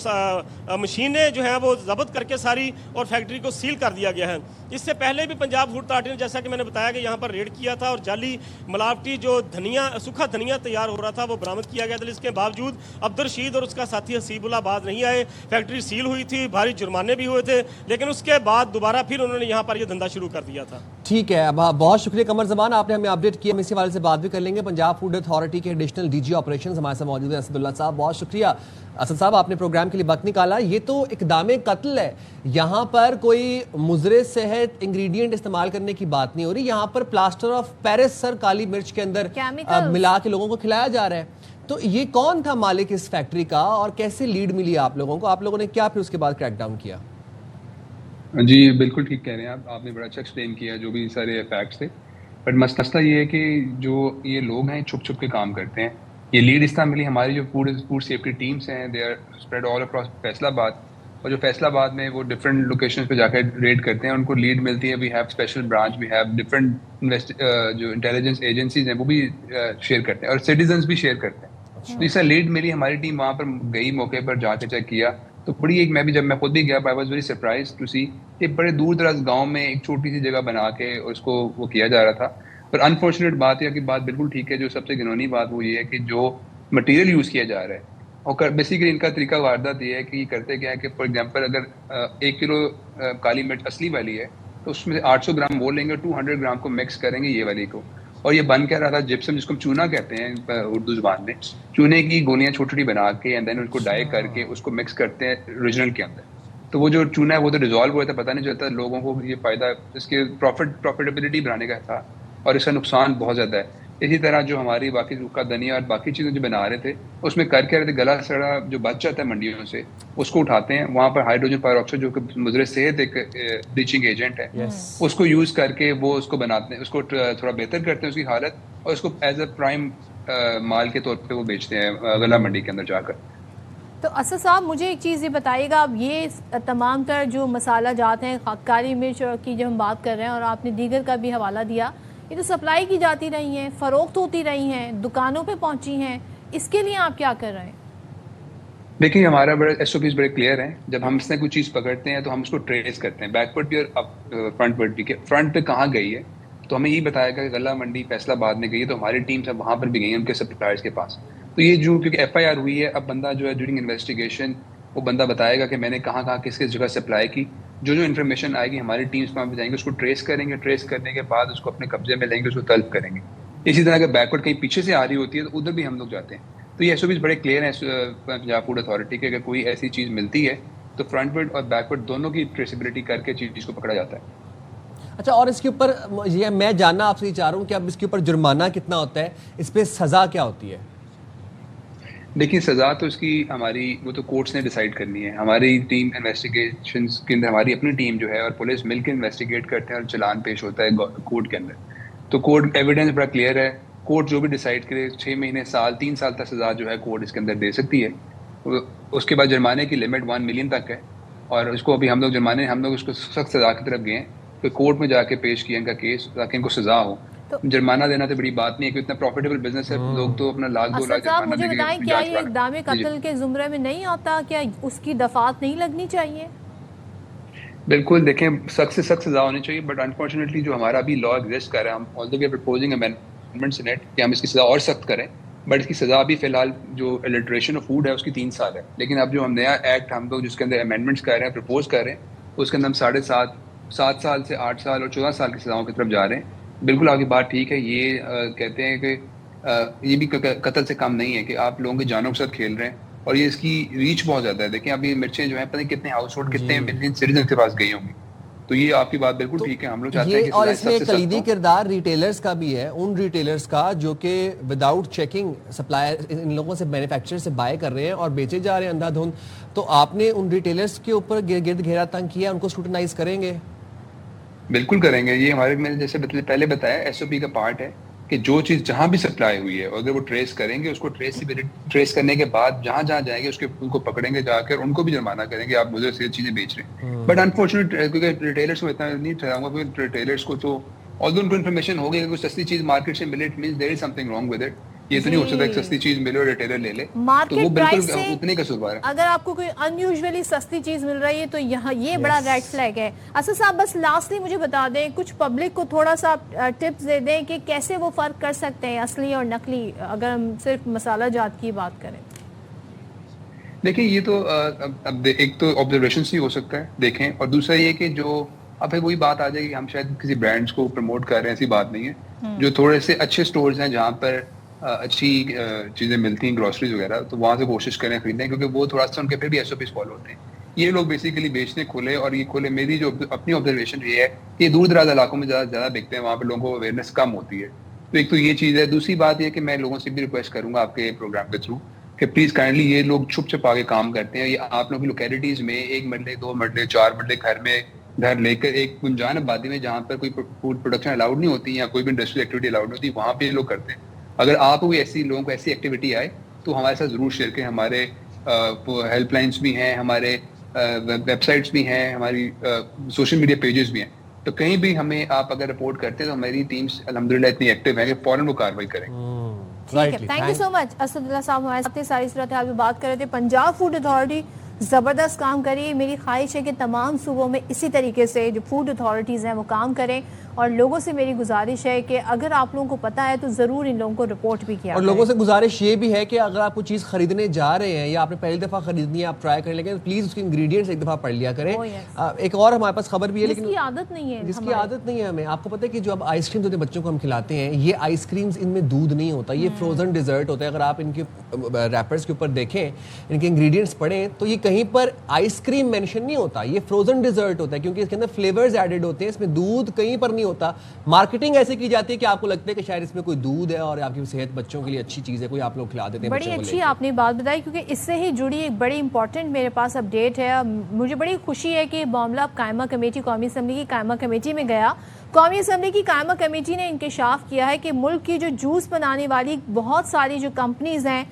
مشینیں جو ہیں وہ ضبط کر کے ساری اور فیکٹری کو سیل کر دیا گیا ہے. اس سے پہلے بھی پنجاب فوڈ اتھارٹی نے, جیسا کہ میں نے بتایا, کہ یہاں پر ریڈ کیا تھا اور جعلی ملاوٹی جو دھنیا, سوکھا دھنیا تیار ہو رہا تھا وہ برآمد کیا گیا تھا. اس کے باوجود عبدالرشید اور اس کا ساتھی حسیب اللہ باز نہیں آئے. فیکٹری سیل ہوئی تھی, بھاری جرمانے بھی ہوئے تھے, لیکن اس کے بعد دوبارہ پھر انہوں نے یہاں پر یہ دھندا شروع کر دیا تھا. ٹھیک ہے، اب بہت شکریہ قمر زمان، آپ نے ہمیں اپڈیٹ کیا. ہم اسی حوالے سے بات بھی کر لیں گے. پنجاب فوڈ اتھارٹی کے ایڈیشنل ڈی جی آپریشنز ہمارے ساتھ موجود ہیں اسد اللہ صاحب. بہت شکریہ اسد صاحب، آپ نے پروگرام کے لیے وقت نکالا. یہ تو اقدام قتل ہے. یہاں پر کوئی مضر صحت انگریڈینٹ استعمال کرنے کی بات نہیں ہو رہی. یہاں پر پلاسٹر آف پیرس سر کالی مرچ کے اندر ملا کے لوگوں کو کھلایا جا رہا ہے. تو یہ کون تھا مالک اس فیکٹری کا اور کیسے لیڈ ملی آپ لوگوں کو؟ آپ لوگوں نے کیا پھر اس کے بعد کریک ڈاؤن کیا؟ جی بالکل ٹھیک کہہ رہے ہیں آپ نے بڑا اچھا ایکسپلین کیا جو بھی سارے فیکٹس تھے. بٹ مسئلہ یہ ہے کہ جو یہ لوگ ہیں چھپ چھپ کے کام کرتے ہیں. یہ لیڈ اس طرح ملی ہماری جو فوڈ سیفٹی ٹیمس ہیں، they are spread all across Faisalabad, اور جو فیصل آباد میں وہ ڈفرینٹ لوکیشنز پہ جا کے ریڈ کرتے ہیں. ان کو لیڈ ملتی ہے. We have special branch, we have different جو انٹیلیجنس ایجنسیز ہیں وہ بھی شیئر کرتے ہیں اور سٹیزنس بھی شیئر کرتے ہیں. تو اس طرح لیڈ ملی، ہماری ٹیم وہاں پر گئی، موقع پر جا کے چیک کیا. تو بڑی ایک جب میں خود بھی گیا، I was very surprise to see کہ بڑے دور دراز گاؤں میں ایک چھوٹی سی جگہ بنا کے اس کو وہ کیا جا رہا تھا. پر انفارچونیٹ بات یہ کہ بات بالکل ٹھیک ہے، جو سب سے گنونی بات وہ یہ ہے کہ جو مٹیریل یوز کیا جا رہا ہے اور بیسیکلی ان کا طریقہ واردات یہ ہے کہ یہ کرتے کیا ہے کہ فار ایگزامپل اگر 1 کلو کالی مرچ اصلی والی ہے تو اس میں 800 گرام وہ لیں گے، 200 گرام کو مکس کریں گے یہ والی کو. اور یہ بن کیا رہا تھا جپسم، جس کو ہم چونا کہتے ہیں اردو زبان میں. چونے کی گولیاں چھوٹی چھوٹی بنا کے اینڈ دین اس کو ڈائی کر کے اس کو مکس کرتے ہیں اوریجنل کے اندر. تو وہ جو چونا ہے وہ تو ڈیزالو ہوا تھا، پتہ نہیں چلتا. لوگوں کو یہ فائدہ اس کے پروفیٹیبلٹی بڑھانے کا تھا اور اس کا نقصان بہت زیادہ ہے. اسی طرح جو ہماری باقی کا دھنیا اور باقی چیزیں جو بنا رہے تھے اس میں کر کے رہے تھے گلا سڑا جو بچ جاتا ہے منڈیوں سے، اس کو اٹھاتے ہیں. وہاں پر ہائیڈروجن پر آکسائڈ جو کہ مضر صحت ایک بلیچنگ ایجنٹ ہے، اس کو یوز کر کے وہ اس کو بناتے ہیں، اس کو تھوڑا بہتر کرتے ہیں اس کی حالت، اور اس کو ایز اے پرائم مال کے طور پہ وہ بیچتے ہیں غلہ منڈی کے اندر جا کر. تو اسد صاحب مجھے ایک چیز یہ بتائیے گا، اب یہ تمام تر جو مسالہ جات ہیں، کالی مرچ کی جو ہم بات کر رہے ہیں اور آپ نے دیگر کا بھی حوالہ دیا، یہ تو سپلائی کی جاتی رہی ہیں، فروخت ہوتی رہی ہیں، دکانوں پہ پہنچی ہیں، اس کے لیے آپ کیا کر رہے ہیں؟ دیکھیے ہمارا بڑے ایس او پیز بڑے کلیئر ہیں. جب ہم اس نے کوئی چیز پکڑتے ہیں تو ہم اس کو ٹریس کرتے ہیں، بیک ورڈ بھی اور فرنٹ ورڈ بھی. فرنٹ پہ کہاں گئی ہے تو ہمیں یہ بتایا گیا کہ غلہ منڈی فیصل آباد میں گئی ہے، تو ہماری ٹیم سے وہاں پر بھی گئی ہیں ان کے سپلائرز کے پاس. تو یہ جو کیونکہ ایف آئی آر ہوئی ہے، اب بندہ جو ہے ڈیورنگ انویسٹیگیشن وہ بندہ بتائے گا کہ میں نے کہاں کہاں کس کس جگہ سپلائی کی. جو انفارمیشن آئے گی ہماری ٹیمز وہاں پہ جائیں گے، اس کو ٹریس کریں گے. ٹریس کرنے کے بعد اس کو اپنے قبضے میں لیں گے، اس کو طلب کریں گے. اسی طرح اگر بیکورڈ کہیں پیچھے سے آ رہی ہوتی ہے تو ادھر بھی ہم لوگ جاتے ہیں. تو یہ ایس او پیز بڑے کلیئر ہیں پنجاب فوڈ اتھارٹی کے. اگر کوئی ایسی چیز ملتی ہے تو فرنٹ ورڈ اور بیک ورڈ دونوں کی ٹریسیبلٹی کر کے چیز کو پکڑا جاتا ہے. اچھا، اور اس کے اوپر یہ میں جاننا آپ سے یہ چاہ رہا ہوں کہ اب اس کے اوپر جرمانہ کتنا ہوتا ہے، اس پہ سزا کیا ہوتی ہے؟ دیکھیے سزا تو اس کی ہماری وہ تو کورٹس نے ڈیسائیڈ کرنی ہے. ہماری ٹیم انویسٹیگیشنز کے اندر ہماری اپنی ٹیم جو ہے اور پولیس مل کے انویسٹیگیٹ کرتے ہیں اور چلان پیش ہوتا ہے کورٹ کے اندر. تو کورٹ ایویڈنس بڑا کلیئر ہے. کورٹ جو بھی ڈیسائیڈ کرے 6 مہینے، سال، 3 سال تک سزا جو ہے کورٹ اس کے اندر دے سکتی ہے. اس کے بعد جرمانے کی لمٹ 1 ملین تک ہے. اور اس کو ابھی ہم لوگ اس کو سخت سزا کی طرف گئے ہیں کہ کورٹ میں جا کے پیش کیا ان کا کیس تاکہ ان کو سزا ہو. جرمانہ دینا تو بڑی بات نہیں ہے کہ اتنا پروفیٹیبل بزنس ہے، لوگ تو اپنا لاکھ 2 لاکھ جرمانہ مجھے بتائیں کیا یہ اقدام قتل کے زمرے میں نہیں آتا؟ کیا اس کی دفعات نہیں لگنی چاہیے؟ بالکل، دیکھیں سخت سے سخت سزا ہونی چاہیے. بٹ انفارچونیٹلی جو ہمارا ابھی لا ایگزسٹ کر رہا ہے، ہم although we are proposing amendments in it کہ ہم اس کی سزا اور سخت کریں. بٹ اس کی سزا ابھی فی الحال جو الیٹریشن آف فوڈ ہے اس کی 3 سال ہے. لیکن اب جو ہم نیا ایکٹ ہم لوگ جس کے اندر امینڈمنٹس کر رہے ہیں، پرپوز کر رہے ہیں، اس کے اندر ہم 7.5 سال سے 8 سال اور 14 سال کی سزاؤں کی طرف جا رہے ہیں. بالکل آپ کی بات ٹھیک ہے. یہ کہتے ہیں کہ یہ بھی قتل سے کم نہیں ہے کہ آپ لوگوں کی جانوں کے ساتھ کھیل رہے ہیں، اور یہ اس کی ریچ بہت زیادہ ہے. دیکھیں ابھی مرچیں جو ہیں پتہ نہیں کتنے ہاؤس ہولڈ کتنے ملین سٹیزن کے پاس گئی ہوں گی. تو یہ آپ کی بات بالکل ٹھیک ہے. ہم لوگ چاہتے ہیں کہ اور اس میں کلیدی کردار ریٹیلرز کا بھی ہے، ان ریٹیلرز کا جو کہ وداؤٹ چیکنگ سپلائر ان لوگوں سے مینوفیکچرر سے بائی کر رہے ہیں اور بیچے جا رہے ہیں اندھا دھند. تو آپ نے ان ریٹیلرز کے اوپر گرد گھیرا تنگ کیا، ان کو اسکروٹنائز کریں گے؟ بالکل کریں گے. یہ ہمارے میں جیسے پہلے بتایا ایس او پی کا پارٹ ہے کہ جو چیز جہاں بھی سپلائی ہوئی ہے اگر وہ ٹریس کریں گے، اس کو ٹریس کرنے کے بعد جہاں جہاں جائیں گے ان کو پکڑیں گے جا کر، ان کو بھی جرمانہ کریں گے آپ مجھے سے چیزیں بیچ رہے ہیں. بٹ انفارچونیٹ کیونکہ ریٹیلرس کو اتنا نہیں ٹھہراؤں گا کیونکہ ریٹیلرس کو تو ان کو انفارمیشن ہوگی کہ کوئی سستی چیز مارکیٹ سے ملے، it means there is some thing wrong with it. یہ تو نہیں ہو سکتا ایک سستی چیز ملے اور ریٹیلر لے لے، تو وہ بالکل اتنے قصوروار ہے. اگر آپ کو کوئی ان یوزولی سستی چیز مل رہی ہے تو یہاں یہ بڑا ریڈ فلیگ ہے. اسد صاحب بس لاسٹلی مجھے بتا دیں، کچھ پبلک کو تھوڑا سا ٹپس دے دیں کہ کیسے وہ فرق کر سکتے ہیں اصلی اور نقلی، اگر ہم صرف مسالہ جات کی بات کریں. دیکھیں یہ تو اب ایک تو آبزرویشن سے ہی ہو سکتا ہے دیکھیں، اور دوسرا یہ کہ جو اب پھر وہی بات آ جائے گی ہم شاید کسی برانڈس کو پروموٹ کر رہے ہیں، ایسی بات نہیں ہے. جو تھوڑے سے اچھے سٹورز ہیں جہاں پر اچھی چیزیں ملتی ہیں گروسریز وغیرہ، تو وہاں سے کوشش کریں خریدیں، کیونکہ وہ تھوڑا سا ان کے پھر بھی ایس او پیز فالو ہوتے ہیں. یہ لوگ بیسیکلی بیچنے کھولے، اور یہ کھولے میری جو اپنی آبزرویشن یہ ہے کہ دور دراز علاقوں میں زیادہ بکتے ہیں، وہاں پہ لوگوں کو اویئرنیس کم ہوتی ہے. تو ایک تو یہ چیز ہے. دوسری بات یہ کہ میں لوگوں سے بھی ریکویسٹ کروں گا آپ کے پروگرام کے تھرو کہ پلیز کائنڈلی یہ لوگ چھپ چھپا کے کام کرتے ہیں. یہ آپ لوگوں کی لوکیلٹیز میں 1 مرلے 2 مرلے 4 مرلے گھر لے کر ایک گنجان آبادی میں جہاں پر کوئی فوڈ پروڈکشن الاؤڈ نہیں ہوتی یا کوئی بھی انڈسٹریل ایکٹیویٹی الاؤڈ نہیں ہوتی، وہاں پہ یہ لوگ کرتے ہیں. اگر آپ کو ایسی لوگوں کو ایسی ایکٹیویٹی آئے تو ہمارے ساتھ ضرور شیئر کریں. ہمارے ہیلپ لائنس بھی ہیں، ہمارے ویب سائٹس بھی ہیں، ہماری سوشل میڈیا پیجز بھی ہیں. تو کہیں بھی ہمیں آپ اگر رپورٹ کرتے ہیں تو ہماری ٹیمز الحمدللہ اتنی ایکٹیو ہے کہ فوراً وہ کارروائی کریں. تھینک یو سو مچ اسد اللہ صاحب. ہمارے ساتھ ساری صورت حال بات کر رہے تھے. پنجاب فوڈ اتھارٹی زبردست کام کری. میری خواہش ہے کہ تمام صوبوں میں اسی طریقے سے جو فوڈ اتھارٹیز ہیں وہ کام کریں، اور لوگوں سے میری گزارش ہے کہ اگر آپ لوگوں کو پتہ ہے تو ضرور ان لوگوں کو رپورٹ بھی کیا. اور لوگوں سے گزارش یہ بھی ہے کہ اگر آپ کوئی چیز خریدنے جا رہے ہیں یا آپ نے پہلی دفعہ خریدنی ہے، آپ ٹرائی کریں، لیکن پلیز اس کے انگریڈینٹس ایک دفعہ پڑھ لیا کریں. ایک اور ہمارے پاس خبر بھی ہے، لیکن جس کی عادت نہیں ہے ہمیں. آپ کو پتہ ہے کہ جو اب آئس کریم ہوتے ہیں بچوں کو ہم کھلاتے ہیں، یہ آئس کریمز ان میں دودھ نہیں ہوتا، یہ فروزن ڈیزرٹ ہوتا ہے. اگر آپ ان کے ریپرز کے اوپر دیکھیں، ان کے انگریڈینٹس پڑھیں، تو یہ کہیں پر آئس کریم مینشن نہیں ہوتا، یہ فروزن ڈیزرٹ ہوتا ہے، کیونکہ اس کے اندر فلیورز ایڈڈ ہوتے ہیں. اس میں دودھ کہیں پر نہیں ہوتا. مارکیٹنگ ایسے کی جاتی ہے کہ آپ کو لگتا ہے کہ شاید اس میں کوئی دودھ ہے اور آپ کی صحت بچوں کے لیے اچھی چیز ہے، کوئی آپ لوگ کھلا دیتے ہیں. بڑی اچھی آپ نے بات بتائی، کیونکہ اس سے ہی جڑی ایک بڑی امپورٹنٹ میرے پاس اپڈیٹ ہے. مجھے بڑی خوشی ہے کہ معاملہ قائمہ کمیٹی، قومی اسمبلی کی قائمہ کمیٹی میں گیا. قومی اسمبلی کی قائمہ کمیٹی نے انکشاف کیا ہے کہ ملک کی جو جوس بنانے والی بہت ساری جو کمپنیز ہیں،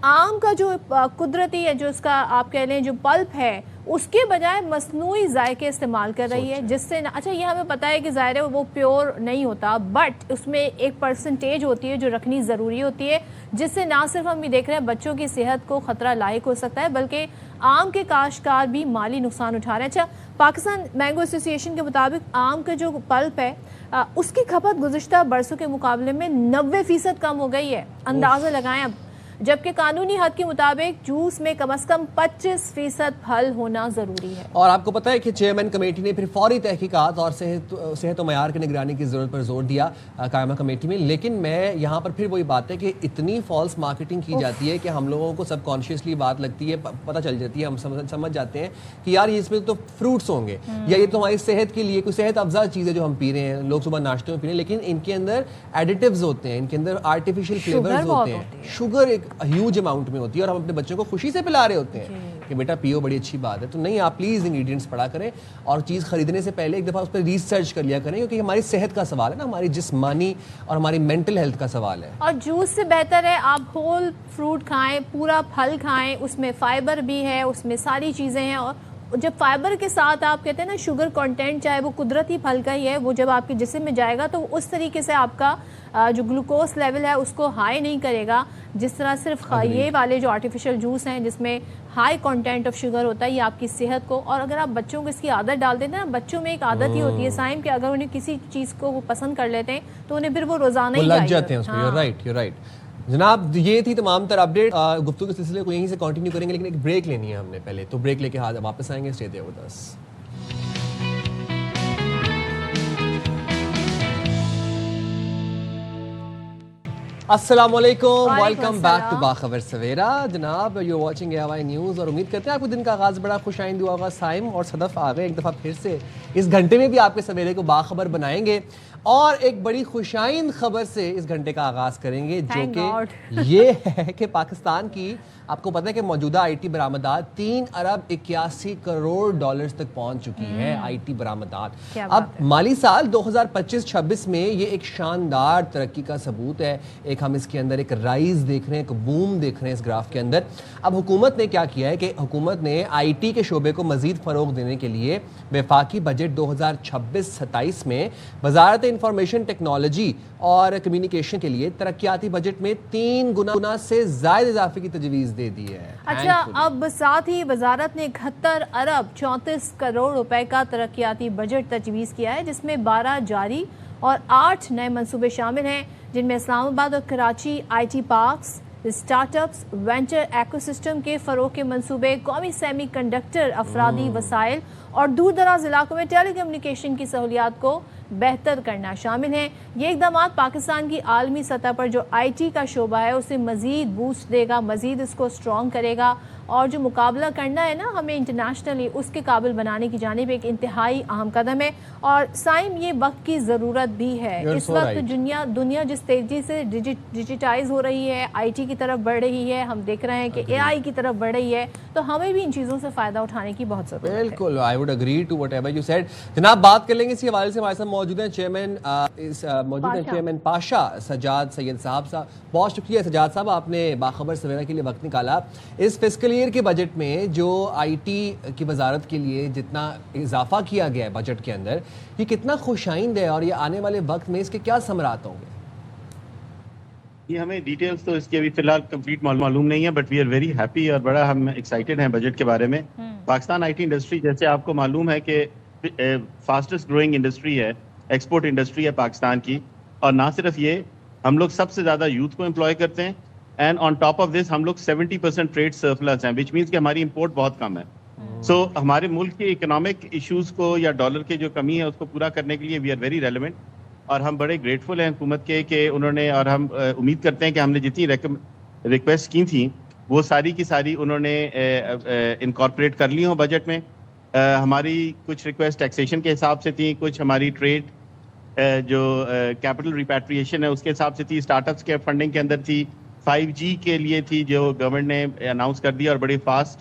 آم کا جو قدرتی ہے، جو اس کا آپ کہہ لیں جو پلپ ہے، اس کے بجائے مصنوعی ذائقے استعمال کر رہی ہے، جس سے اچھا یہ ہمیں پتہ ہے کہ ظاہر ہے وہ پیور نہیں ہوتا، بٹ اس میں ایک پرسنٹیج ہوتی ہے جو رکھنی ضروری ہوتی ہے، جس سے نہ صرف ہم یہ دیکھ رہے ہیں بچوں کی صحت کو خطرہ لاحق ہو سکتا ہے، بلکہ آم کے کاشتکار بھی مالی نقصان اٹھا رہے ہیں. اچھا، پاکستان مینگو ایسوسی ایشن کے مطابق آم کا جو پلپ ہے اس کی کھپت گزشتہ برسوں کے مقابلے میں 90% کم ہو گئی ہے. اندازہ لگائیں اب، جبکہ قانونی حد کے مطابق جوس میں کم از کم 25% پھل ہونا ضروری ہے. اور آپ کو پتہ ہے کہ چیئرمین کمیٹی نے پھر فوری تحقیقات اور صحت و معیار کی نگرانی کی ضرورت پر زور دیا قائمہ کمیٹی میں. لیکن میں یہاں پر پھر وہی بات ہے کہ اتنی فالس مارکیٹنگ کی جاتی ہے کہ ہم لوگوں کو سب کانشیسلی بات لگتی ہے، پتہ چل جاتی ہے، ہم سمجھ جاتے ہیں کہ یار اس میں تو فروٹس ہوں گے، یا یہ تو ہماری صحت کے لیے کوئی صحت افزا چیز ہے جو ہم پی رہے ہیں، لوگ صبح ناشتے میں پی رہے ہیں، لیکن ان کے اندر ایڈیٹیوز ہوتے ہیں، ان کے اندر آرٹیفیشیل فلیورز ہوتے ہیں، شوگر ایک ہیوج اماؤنٹ میں ہوتی ہے، اور ہم اپنے بچوں کو خوشی سے پلا رہے ہوتے ہیں کہ بیٹا پیو، بڑی اچھی بات ہے. تو نہیں، آپ پلیز انگریڈینٹس پڑھا کریں اور چیز خریدنے سے پہلے ایک دفعہ اس پہ ریسرچ کر لیا کریں، کیونکہ ہماری صحت کا سوال ہے نا، ہماری جسمانی اور ہماری مینٹل ہیلتھ کا سوال ہے. اور جوس سے بہتر ہے آپ ہول فروٹ کھائیں، پورا پھل کھائیں، اس میں فائبر بھی ہے، اس میں ساری چیزیں ہیں. اور جب فائبر کے ساتھ آپ کہتے ہیں نا شوگر کنٹینٹ، چاہے وہ قدرتی پھل کا ہی ہے، وہ جب آپ کے جسم میں جائے گا تو اس طریقے سے آپ کا جو گلوکوز لیول ہے اس کو ہائی نہیں کرے گا، جس طرح صرف یہ والے جو آرٹیفیشل جوس ہیں جس میں ہائی کنٹینٹ آف شوگر ہوتا ہے، یہ آپ کی صحت کو. اور اگر آپ بچوں کو اس کی عادت ڈال دیتے ہیں نا، بچوں میں ایک عادت ہی ہوتی ہے سائم کہ اگر انہیں کسی چیز کو وہ پسند کر لیتے ہیں تو انہیں پھر وہ روزانہ ہی لگ جاتے ہیں اس کو. یو رائٹ جناب. یہ تھی تمام تر اپڈیٹ. گفتگو کے سلسلے کو یہیں سے کنٹینیو کریں گے، لیکن ایک بریک لینی ہے ہم نے پہلے، تو بریک لے کے واپس آئیں گے. Stay there with us. السلام علیکم، ویلکم بیک ٹو باخبر سویرا. جناب یو واچنگ AY نیوز، اور امید کرتے ہیں آپ کو دن کا آغاز بڑا خوش آئند ہوا ہوگا. سائم اور صدف آ گئے ایک دفعہ پھر سے اس گھنٹے میں بھی آپ کے سویرے کو باخبر بنائیں گے، اور ایک بڑی خوش آئند خبر سے اس گھنٹے کا آغاز کریں گے، جو کہ یہ ہے کہ پاکستان کی آپ کو پتہ ہے کہ موجودہ آئی ٹی برآمدات 3 ارب 81 کروڑ ڈالرز تک پہنچ چکی ہے. آئی ٹی برآمدات اب مالی سال 2025-26 میں یہ ایک شاندار ترقی کا ثبوت ہے. ایک ہم اس کے اندر ایک رائز دیکھ رہے ہیں، ایک بوم دیکھ رہے ہیں اس گراف کے اندر. اب حکومت نے کیا کیا ہے کہ حکومت نے آئی ٹی کے شعبے کو مزید فروغ دینے کے لیے وفاقی بجٹ 2026-27 میں وزارت انفارمیشن ٹیکنالوجی اور کمیونیکیشن کے لیے ترقیاتی بجٹ میں 3 گنا سے زائد اضافے کی تجویز دے دی ہے. اچھا، اب ساتھ ہی وزارت نے 71 ارب 34 کروڑ روپے کا ترقیاتی بجٹ تجویز کیا ہے، جس میں 12 جاری اور 8 نئے منصوبے شامل ہیں، جن میں اسلام آباد اور Karachi I T parks, startups, venture ecosystem کے فروغ کے منصوبے، قومی سیمی کنڈکٹر افرادی وسائل اور دور دراز علاقوں میں ٹیلی کمیونیکیشن کی سہولیات کو بہتر کرنا شامل ہیں۔ یہ اقدامات پاکستان کی عالمی سطح پر جو آئی ٹی کا شعبہ ہے اسے مزید بوسٹ دے گا، مزید اس کو اسٹرانگ کرے گا، اور جو مقابلہ کرنا ہے نا ہمیں انٹرنیشنلی، اس کے قابل بنانے کی جانب ایک انتہائی اہم قدم ہے۔ اور سائم یہ وقت کی ضرورت بھی ہے۔ اس وقت دنیا جس تیزی سے ڈیجیٹائز ہو رہی ہے، آئی ٹی کی طرف بڑھ رہی ہے، ہم دیکھ رہے ہیں کہ اے آئی کی طرف بڑھ رہی ہے، تو ہمیں بھی ان چیزوں سے فائدہ اٹھانے کی بہت ضرورت ہے۔ بالکل، I would agree to whatever you said. جناب بات کر لیں گے اسی حوالے سے، ہمارے ساتھ موجود ہیں چیئرمین پاشا سجاد سید صاحب۔ بہت شکریہ سجاد صاحب، آپ نے باخبر سویرا کے لیے وقت نکالا۔ اس فسکل ایئر کے بجٹ میں جو آئی ٹی کی وزارت کے لیے جتنا اضافہ کیا گیا ہے بجٹ کے اندر، یہ کتنا خوش آئند ہے اور یہ آنے والے وقت میں اس کے کیا ثمرات ہوں گے؟ یہ ہمیں ڈیٹیلز تو اس کی ابھی فی الحال کمپلیٹ معلوم نہیں ہے، but we are very happy اور بڑا ہم ایکسائٹیڈ ہیں بجٹ کے بارے میں۔ پاکستان آئی ٹی انڈسٹری جیسے آپ کو معلوم ہے کہ فاسٹسٹ گروئنگ انڈسٹری ہے، ایکسپورٹ انڈسٹری ہے پاکستان کی، اور نہ صرف یہ، ہم لوگ سب سے زیادہ یوتھ کو امپلوائے کرتے ہیں، and on top of this ہم لوگ 70% ٹریڈ سرپلس ہیں، وچ مینس کہ ہماری امپورٹ بہت کم ہے۔ سو ہمارے ملک کے اکنامک ایشوز کو یا ڈالر کے جو کمی ہے اس کو پورا کرنے کے لیے وی آر ویری ریلیونٹ، اور ہم بڑے گریٹفل ہیں حکومت کے کہ انہوں نے، اور ہم امید کرتے ہیں کہ ہم نے جتنی ریکویسٹ کی تھیں وہ ساری کی ساری انہوں نے انکارپوریٹ کر لی ہوں بجٹ میں۔ ہماری کچھ ریکویسٹ ٹیکسیشن کے حساب سے تھیں، کچھ ہماری ٹریڈ جو کیپٹل ریپیٹریشن ہے اس کے حساب سے تھی، اسٹارٹ اپس کے فنڈنگ کے اندر تھی، 5G کے لیے تھی جو گورنمنٹ نے اناؤنس کر دیا اور بڑی فاسٹ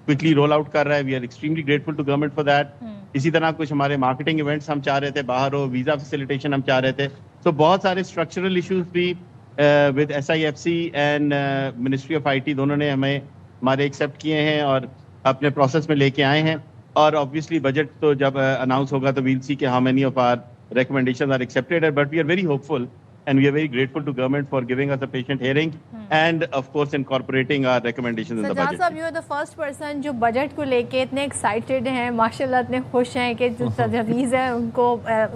کوئکلی رول آؤٹ کر رہا ہے۔ We are extremely grateful to government for that. اسی طرح کچھ ہمارے مارکیٹنگ ایونٹس ہم چاہ رہے تھے باہر ہو، ویزا فیسیلیٹیشن ہم چاہ رہے تھے، تو بہت سارے اسٹرکچرل ایشوز بھی with SIFC and ministry of IT دونوں نے ہمارے ایکسیپٹ کیے ہیں اور اپنے پروسیس میں لے کے آئے ہیں، اور obviously بجٹ تو جب اناؤنس ہوگا تو we'll see کہ how many of our recommendations are accepted, but we are very hopeful and we are very grateful to government for giving us a patient hearing and of course incorporating our recommendations in the budget. Sajjad صاحب، you are the first person جو budget کو لے کے اتنے excited ہیں، ماشاءاللہ اتنے خوش ہیں کہ جو تجاویز ہیں ان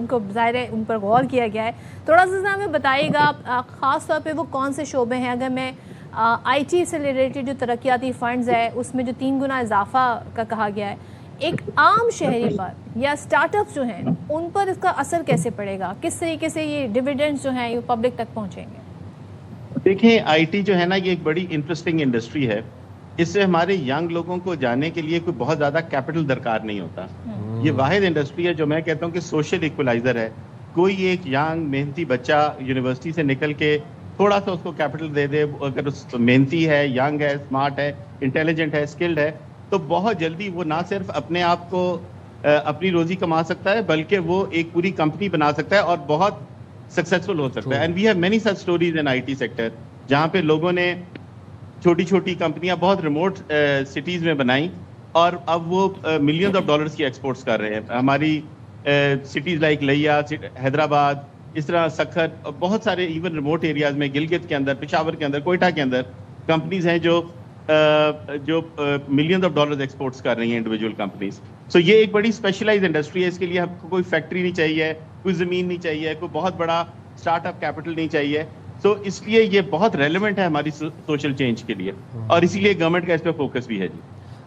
کو ظاہر ہے ان پر غور کیا گیا ہے۔ تھوڑا سا ہمیں بتائیے گا خاص طور پہ وہ کون سے شعبے ہیں، اگر میں آئی ٹی سے ریلیٹڈ جو ترقیاتی فنڈز ہے اس میں جو 3 گنا اضافہ کا کہا گیا ہے، ایک عام شہری پر یا اسٹارٹ اپس جو ہیں ان پر اس کا اثر کیسے پڑے گا، کس طریقے سے یہ ڈیویڈنڈز جو ہیں یہ پبلک تک پہنچیں گے؟ دیکھیں، آئی ٹی جو ہے نا یہ ایک بڑی انٹرسٹنگ انڈسٹری ہے، اس سے ہمارے ینگ لوگوں کو جانے کے لیے کوئی بہت زیادہ کیپٹل درکار نہیں ہوتا۔ یہ واحد انڈسٹری ہے جو میں کہتا ہوں کہ سوشل ایکولائزر ہے۔ کوئی ایک ینگ محنتی بچہ یونیورسٹی سے نکل کے تھوڑا سا اس کو کیپٹل دے دے، اگر اس محنتی ہے، ینگ ہے، اسمارٹ ہے، انٹیلیجنٹ ہے، اسکلڈ ہے، تو بہت جلدی وہ نہ صرف اپنے آپ کو اپنی روزی کما سکتا ہے بلکہ وہ ایک پوری کمپنی بنا سکتا ہے اور بہت سکسیسفل ہو سکتا ہے۔ And we have many such stories in I T sector جہاں پہ لوگوں نے چھوٹی چھوٹی کمپنیاں بہت ریموٹ سٹیز میں بنائیں اور اب وہ ملینز آف ڈالرز کی ایکسپورٹس کر رہے ہیں۔ ہماری سٹیز لائک لیا، حیدرآباد، اس طرح سکھر، بہت سارے ایون ریموٹ ایریاز میں، گلگت کے اندر، پشاور کے اندر، کوئٹہ کے اندر کمپنیز ہیں جو ملینز آف ڈالرز ایکسپورٹس کر رہی ہیں، انڈیویجول کمپنیز۔ سو یہ ایک بڑی اسپیشلائز انڈسٹری ہے، اس کے لیے آپ کو کوئی فیکٹری نہیں چاہیے، کوئی زمین نہیں چاہیے، کوئی بہت بڑا اسٹارٹ اپ کیپٹل نہیں چاہیے۔ سو اس لیے یہ بہت ریلیونٹ ہے ہماری سوشل چینج کے لیے، اور اسی لیے گورنمنٹ کا اس پہ فوکس بھی ہے۔ جی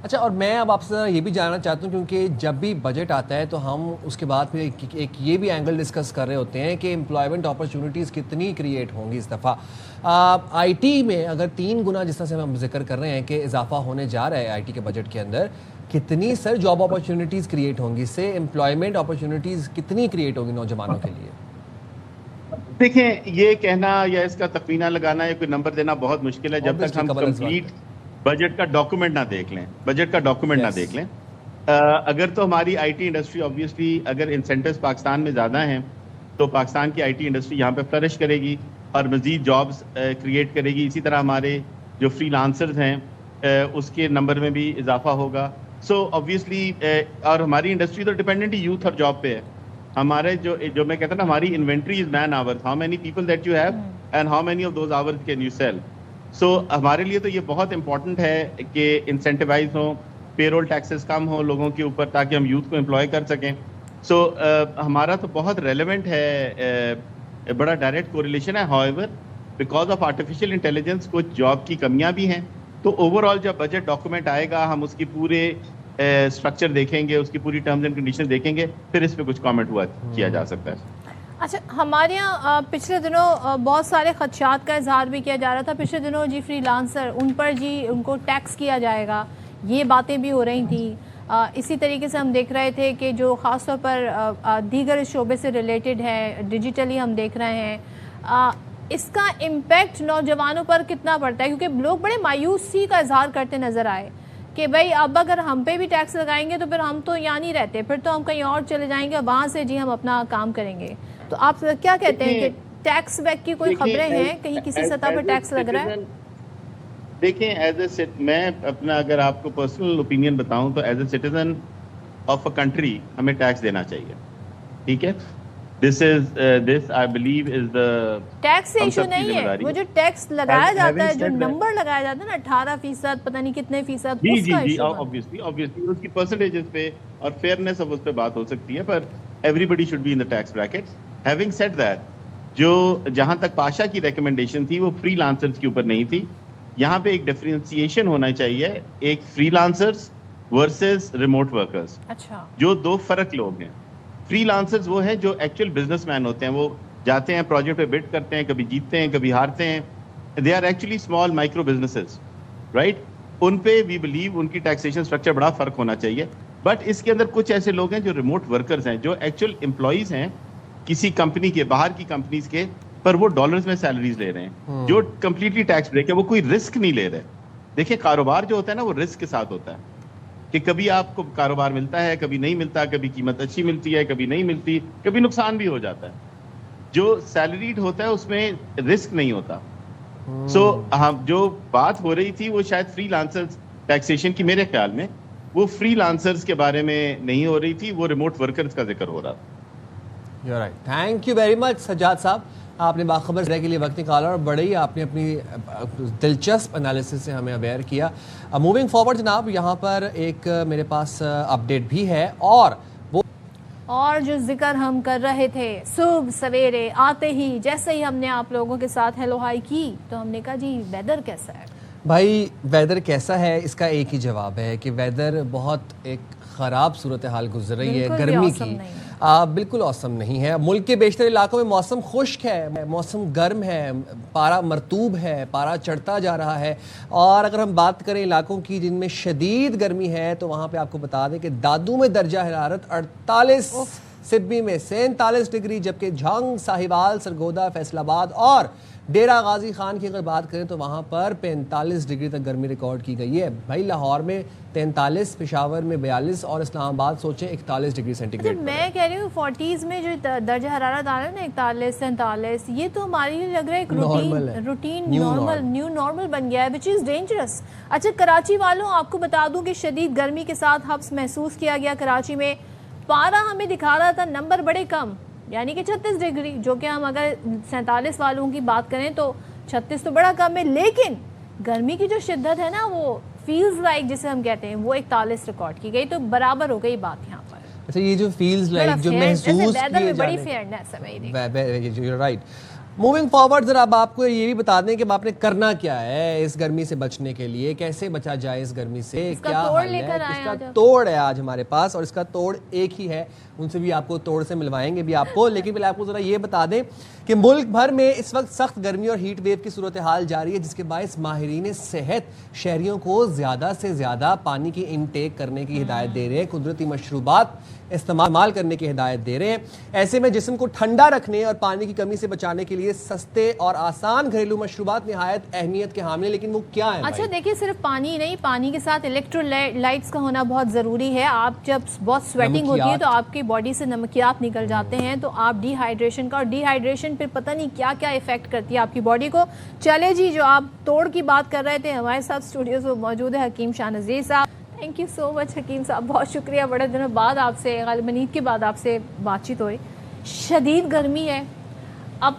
اچھا، اور میں اب آپ سے یہ بھی جاننا چاہتا ہوں کیونکہ جب بھی بجٹ آتا ہے تو ہم اس کے بعد پھر ایک یہ بھی اینگل ڈسکس کر رہے ہوتے ہیں کہ امپلائمنٹ اپرچونیٹیز کتنی کریٹ ہوں گی اس دفعہ آئی ٹی میں۔ اگر 3 گنا جس طرح سے ہم ذکر کر رہے ہیں کہ اضافہ ہونے جا رہا ہے آئی ٹی کے بجٹ کے اندر، کتنی سر جاب اپرچونیٹیز کریٹ ہوں گی، اس سے امپلائمنٹ اپرچونیٹیز کتنی کریٹ ہوگی نوجوانوں کے لیے؟ دیکھیں، یہ کہنا یا اس کا تخمینہ لگانا یا کوئی نمبر دینا بہت مشکل ہے جب تک ہم کمپلیٹ بجٹ کا ڈاکومنٹ نہ دیکھ لیں، دیکھ لیں۔ اگر تو ہماری آئی ٹی انڈسٹری اوبیسلی اگر انسینٹیوز پاکستان میں زیادہ ہیں تو پاکستان کی آئی ٹی انڈسٹری یہاں پہ فلرش کرے گی اور مزید جابز کریٹ کرے گی۔ اسی طرح ہمارے جو فری لانسرز ہیں اس کے نمبر میں بھی اضافہ ہوگا۔ سو اوبیسلی اور ہماری انڈسٹری تو ڈپینڈنٹ ہی یوتھ اور جاب پہ ہے۔ ہمارے جو میں کہتا ہوں نا، ہماری inventory is man hours, how many people that you have and how many of those hours can you sell. So ہمارے لیے تو یہ بہت امپورٹنٹ ہے کہ انسینٹیوائز ہوں، پے رول ٹیکسز کم ہوں لوگوں کے اوپر تاکہ ہم یوتھ کو امپلوائے کر سکیں۔ سو ہمارا تو بہت ریلیونٹ ہے، بڑا ڈائریکٹ کوریلیشن ہے۔ How ever because of artificial intelligence کچھ جاب کی کمیاں بھی ہیں، تو اوور آل جب بجٹ ڈاکومنٹ آئے گا ہم اس کی پورے اسٹرکچر دیکھیں گے, اس کی پوری ٹرمز اینڈ کنڈیشن دیکھیں گے, پھر اس پہ کچھ کامنٹ کیا جا سکتا ہے. اچھا, ہمارے یہاں پچھلے دنوں بہت سارے خدشات کا اظہار بھی کیا جا رہا تھا. پچھلے دنوں جی فری لانسر, ان پر جی ان کو ٹیکس کیا جائے گا, یہ باتیں بھی ہو رہی تھیں. اسی طریقے سے ہم دیکھ رہے تھے کہ جو خاص طور پر دیگر شعبے سے ریلیٹڈ ہے, ڈیجیٹلی ہم دیکھ رہے ہیں, اس کا امپیکٹ نوجوانوں پر کتنا پڑتا ہے؟ کیونکہ لوگ بڑے مایوسی کا اظہار کرتے نظر آئے کہ بھائی اب اگر ہم پہ بھی ٹیکس لگائیں گے تو پھر ہم تو یہاں نہیں رہتے, پھر تو ہم کہیں اور چلے جائیں گے, وہاں سے جی ہم اپنا کام کریں گے. تو آپ کیا کہتے ہیں کہ ٹیکس بیک کی کوئی خبریں ہیں, کہیں کسی سطح پر ٹیکس لگ رہا ہے؟ دیکھیں میں اپنا اگر آپ کو پرسنل اوپینین بتاؤں تو as a citizen of a country ہمیں ٹیکس دینا چاہیے. ٹھیک ہے, this I believe is the tax سے ایشو نہیں ہے, وہ جو ٹیکس لگایا جاتا ہے, جو نمبر لگایا جاتا ہے نا 18% پتہ نہیں کتنے فیصد, اس کا ایشو ہے. obviously اس کی پرسنٹیجز پہ اور فیئرنیس آف اس پہ بات ہو سکتی ہے, پر everybody should be in the tax brackets. Having said that, جو جہاں تک پاشا کی ریکمنڈیشن تھی وہ فری لانسرز کے اوپر نہیں تھی. یہاں پہ ایک ڈفرینسیشن ہونا چاہیے, ایک freelancers versus remote workers. اچھا, جو دو فرق لوگ ہیں. فری لانسرز وہ ہیں جو ایکچوئل بزنس مین ہوتے ہیں, وہ جاتے ہیں پروجیکٹ پہ بڈ کرتے ہیں, کبھی جیتتے ہیں کبھی ہارتے ہیں. They are actually small micro businesses, right. ان پہ وی بلیو ان کی ٹیکسیشن اسٹرکچر بڑا فرق ہونا چاہیے. بٹ اس کے اندر کچھ ایسے لوگ ہیں جو ریموٹ ورکرز ہیں, جو ایکچوئل امپلائیز ہیں کسی کمپنی کے, باہر کی کمپنیز کے, پر وہ ڈالرز میں سیلریز لے رہے ہیں, جو کمپلیٹلی ٹیکس بریک ہے. وہ کوئی رسک نہیں لے رہے. دیکھیں کاروبار جو ہوتا ہے نا وہ رسک کے ساتھ ہوتا ہے, کہ کبھی آپ کو کاروبار ملتا ہے, کبھی نہیں ملتا, کبھی قیمت اچھی ملتی ہے, کبھی نہیں ملتی, کبھی نقصان بھی ہو جاتا ہے. جو سیلریڈ ہوتا ہے اس میں رسک نہیں ہوتا. سو جو بات ہو رہی تھی وہ شاید فری لانسرز ٹیکسیشن کی, میرے خیال میں وہ فری لانسرز کے بارے میں نہیں ہو رہی تھی, وہ ریموٹ ورکرز کا ذکر ہو رہا تھا. You're right. Thank you very much Sajjad صاحب, آپ نے باخبر رہنے کے لیے وقت نکالا اور بڑے ہی آپ نے اپنی دلچسپ انالیسس سے ہمیں اویئر کیا. موونگ فارورڈ جناب, یہاں پر ایک میرے پاس اپڈیٹ بھی ہے, اور جو ذکر ہم کر رہے تھے صبح سویرے آتے ہی, جیسے ہی ہم نے آپ لوگوں کے ساتھ ہیلو ہائی کی تو ہم نے کہا جی ویدر کیسا ہے. بھائی ویدر کیسا ہے, اس کا ایک ہی جواب ہے کہ ویدر بہت ایک خراب صورتحال گزر رہی ہے گرمی کی. بالکل اوسم نہیں ہے. ملک کے بیشتر علاقوں میں موسم خشک ہے, موسم گرم ہے, پارا مرطوب ہے, پارا چڑھتا جا رہا ہے. اور اگر ہم بات کریں علاقوں کی جن میں شدید گرمی ہے تو وہاں پہ آپ کو بتا دیں کہ دادو میں درجہ حرارت 48, سبی میں 47 ڈگری, جبکہ جھنگ, ساہیوال, سرگودا, فیصل آباد اور ڈیرہ غازی خان کی اگر بات کریں تو وہاں پر 45 ڈگری تک گرمی ریکارڈ کی گئی ہے. بھائی لاہور میں 43, پشاور میں 42 اور اسلام آباد سوچیں 41 ڈگری سینٹی گریڈ. میں کہہ رہی ہوں 40s میں جو درجہ حرارت آ رہا ہے نا 41, 47, یہ تو ہمارے لیے لگ رہا ہے ایک روٹین نیو نارمل بن گیا ہے, وچ از ڈینجرس. اچھا کراچی والوں, آپ کو بتا دوں کہ شدید گرمی کے ساتھ حبس محسوس کیا گیا کراچی میں. پارا ہمیں دکھا رہا تھا نمبر بڑے کم, یعنی کہ 36 ڈگری, جو کہ ہم اگر 47 والوں کی بات کریں تو 36 تو بڑا کم ہے, لیکن گرمی کی جو شدت ہے نا وہ فیلز لائک جسے ہم کہتے ہیں وہ 41 ریکارڈ کی گئی, تو برابر ہو گئی بات یہاں پر. اچھا یہ جو فیلز لائک جو محسوس کیے بڑی فیئرنیس ہے. رائٹ. موونگ فارورڈ, ذرا اب آپ کو یہ بھی بتا دیں کہ آپ نے کرنا کیا ہے اس گرمی سے بچنے کے لیے, کیسے بچا جائے اس گرمی سے, کیا حل ہے. اس کا توڑ ہے آج ہمارے پاس, اور اس کا توڑ ایک ہی ہے, ان سے بھی آپ کو توڑ سے ملوائیں گے بھی آپ کو. لیکن پہلے آپ کو ذرا یہ بتا دیں کہ ملک بھر میں اس وقت سخت گرمی اور ہیٹ ویو کی صورتحال جاری ہے, جس کے باعث ماہرین صحت شہریوں کو زیادہ سے زیادہ پانی کی انٹیک کرنے کی ہدایت دے رہے ہیں, قدرتی مشروبات استعمال کرنے کی ہدایت دے رہے ہیں. ایسے میں جسم کو ٹھنڈا رکھنے اور پانی کی کمی سے بچانے کے لیے سستے اور آسان گھریلو مشروبات نہایت اہمیت کے حامل ہیں. لیکن وہ کیا ہیں؟ اچھا دیکھیے, صرف پانی نہیں, پانی کے ساتھ الیکٹرولائٹس کا ہونا بہت ضروری ہے. آپ جب بہت سویٹنگ ہوتی ہے تو آپ کی باڈی سے نمکیات نکل جاتے ہیں, تو آپ ڈی ہائیڈریشن کا, اور ڈی ہائیڈریشن پھر پتہ نہیں کیا کیا افیکٹ کرتی ہے آپ کی باڈی کو. چلے جی, جو آپ توڑ کی بات کر رہے تھے, ہمارے ساتھ اسٹوڈیوز میں موجود ہے حکیم شاہ نذیر صاحب. تھینک یو سو مچ حکیم صاحب, بہت شکریہ. بڑے دنوں بعد آپ سے, غالباً عید کے بعد آپ سے بات چیت ہوئی. شدید گرمی ہے, اب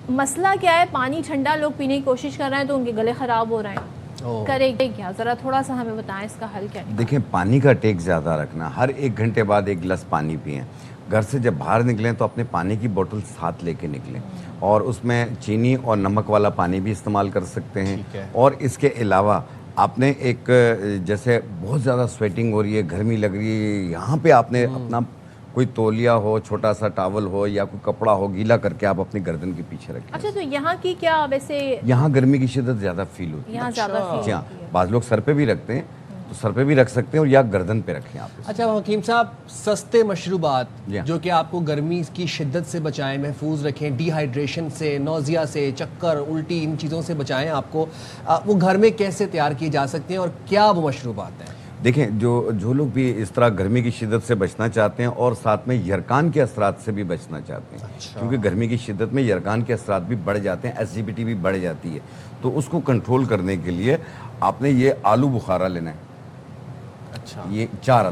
مسئلہ کیا ہے؟ پانی ٹھنڈا لوگ پینے کی کوشش کر رہے ہیں تو ان کے گلے خراب ہو رہے ہیں, کرے کیا؟ ذرا تھوڑا سا ہمیں بتائیں اس کا حل کیا ہے. دیکھیں پانی کا ٹیک زیادہ رکھنا, ہر 1 گھنٹے بعد 1 گلاس پانی پئیں. گھر سے جب باہر نکلیں تو اپنے پانی کی بوٹل ساتھ لے کے نکلیں, اور اس میں چینی اور نمک والا پانی بھی استعمال کر سکتے ہیں. اور اس کے علاوہ آپ نے ایک جیسے بہت زیادہ سویٹنگ ہو رہی ہے، گرمی لگ رہی ہے، یہاں پہ آپ نے اپنا کوئی تولیہ ہو، چھوٹا سا ٹاول ہو یا کوئی کپڑا ہو، گیلا کر کے آپ اپنی گردن کے پیچھے رکھیں. اچھا تو یہاں کی کیا ویسے یہاں گرمی کی شدت زیادہ فیل ہوتی ہے. یہاں زیادہ فیل جی ہاں، بعض لوگ سر پہ بھی رکھتے ہیں، تو سر پہ بھی رکھ سکتے ہیں اور یا گردن پہ رکھیں آپ. اچھا حکیم صاحب، سستے مشروبات جو کہ آپ کو گرمی کی شدت سے بچائیں، محفوظ رکھیں، ڈی ہائیڈریشن سے، نوزیا سے، چکر، الٹی، ان چیزوں سے بچائیں آپ کو، وہ گھر میں کیسے تیار کیے جا سکتے ہیں اور کیا وہ مشروبات ہیں؟ دیکھیں، جو لوگ بھی اس طرح گرمی کی شدت سے بچنا چاہتے ہیں اور ساتھ میں یرکان کے اثرات سے بھی بچنا چاہتے ہیں، کیونکہ گرمی کی شدت میں یرکان کے اثرات بھی بڑھ جاتے ہیں، ایسیڈیٹی بھی بڑھ جاتی ہے، تو اس کو کنٹرول کرنے کے لیے آپ نے یہ آلو بخارا لینا ہے. اچھا، یہ 4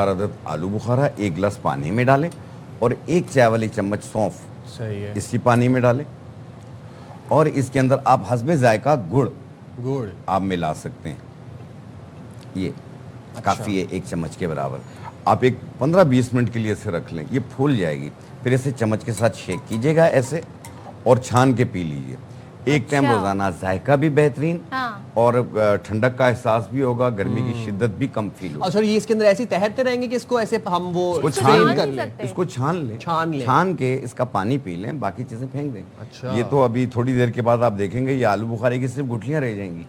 عدد آلو بخارا 1 گلاس پانی میں ڈالیں اور 1 چائے والی چمچ سونف اسی پانی میں ڈالیں، اور اس کے اندر آپ حسب ذائقہ گڑ آپ ملا سکتے ہیں. یہ کافی ہے 1 چمچ کے برابر. آپ ایک 15-20 منٹ کے لیے اسے رکھ لیں، یہ پھول جائے گی، پھر اسے چمچ کے ساتھ شیک کیجیے گا ایسے اور چھان کے پی لیجیے. ایک ٹائم روزانہ، ذائقہ بھی بہترین اور ٹھنڈک کا احساس بھی ہوگا، گرمی کی شدت بھی کم فیل ہوگی. اور یہ اس کے اندر ایسے تہرتے رہیں گے کہ اس کو ایسے ہم وہ اس کو چھان کے اس کا پانی پی لیں، باقی چیزیں پھینک دیں. یہ تو ابھی تھوڑی دیر کے بعد آپ دیکھیں گے یہ آلو بخارے کی صرف گٹھلیاں رہ جائیں گی،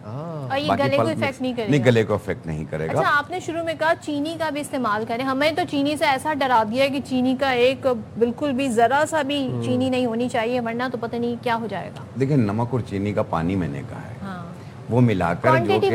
گلے کو افیکٹ نہیں کرے گا. گلے کو افیکٹ نہیں کرے گا. اچھا، آپ نے شروع میں کہا چینی کا بھی استعمال کریں. ہمیں تو چینی سے ایسا ڈرا دیا ہے کہ چینی کا ایک بالکل بھی ذرا سا بھی چینی نہیں ہونی چاہیے، ورنہ تو پتہ نہیں کیا ہو جائے گا. دیکھیں، نمک اور چینی کا پانی میں نے کہا ہے، وہ ملا کر جو کہ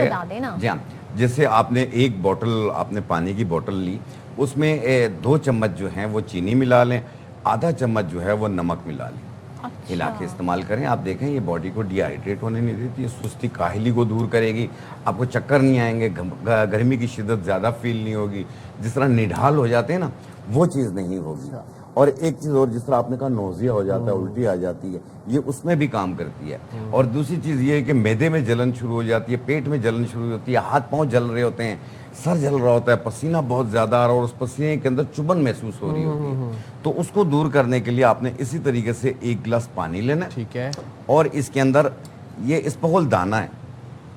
جی ہاں، جیسے آپ نے 1 بوٹل آپ نے پانی کی بوٹل لی، اس میں 2 چمچ جو ہیں وہ چینی ملا لیں، آدھا چمچ جو ہے وہ نمک ملا لیں، ہلا کے استعمال کریں. آپ دیکھیں یہ باڈی کو ڈی ہائیڈریٹ ہونے نہیں دیتی، سستی کاہلی کو دور کرے گی، آپ کو چکر نہیں آئیں گے، گرمی کی شدت زیادہ فیل نہیں ہوگی، جس طرح نڈھال ہو جاتے ہیں نا وہ چیز نہیں ہوگی. اور ایک چیز اور، جس طرح آپ نے کہا نوزیا ہو جاتا ہے، الٹی آ جاتی ہے، یہ اس میں بھی کام کرتی ہے. اور دوسری چیز یہ ہے کہ معدے میں جلن شروع ہو جاتی ہے، پیٹ میں جلن شروع ہوتی ہے، ہاتھ پاؤں جل رہے ہوتے ہیں، سر جل رہا ہوتا ہے، پسینہ بہت زیادہ آ رہا اور اس پسینے کے اندر چبھن محسوس ہو رہی ہوتی ہے، تو اس کو دور کرنے کے لیے آپ نے اسی طریقے سے 1 گلاس پانی لینا ہے. ٹھیک ہے. اور اس کے اندر یہ اسپغول دانہ ہے،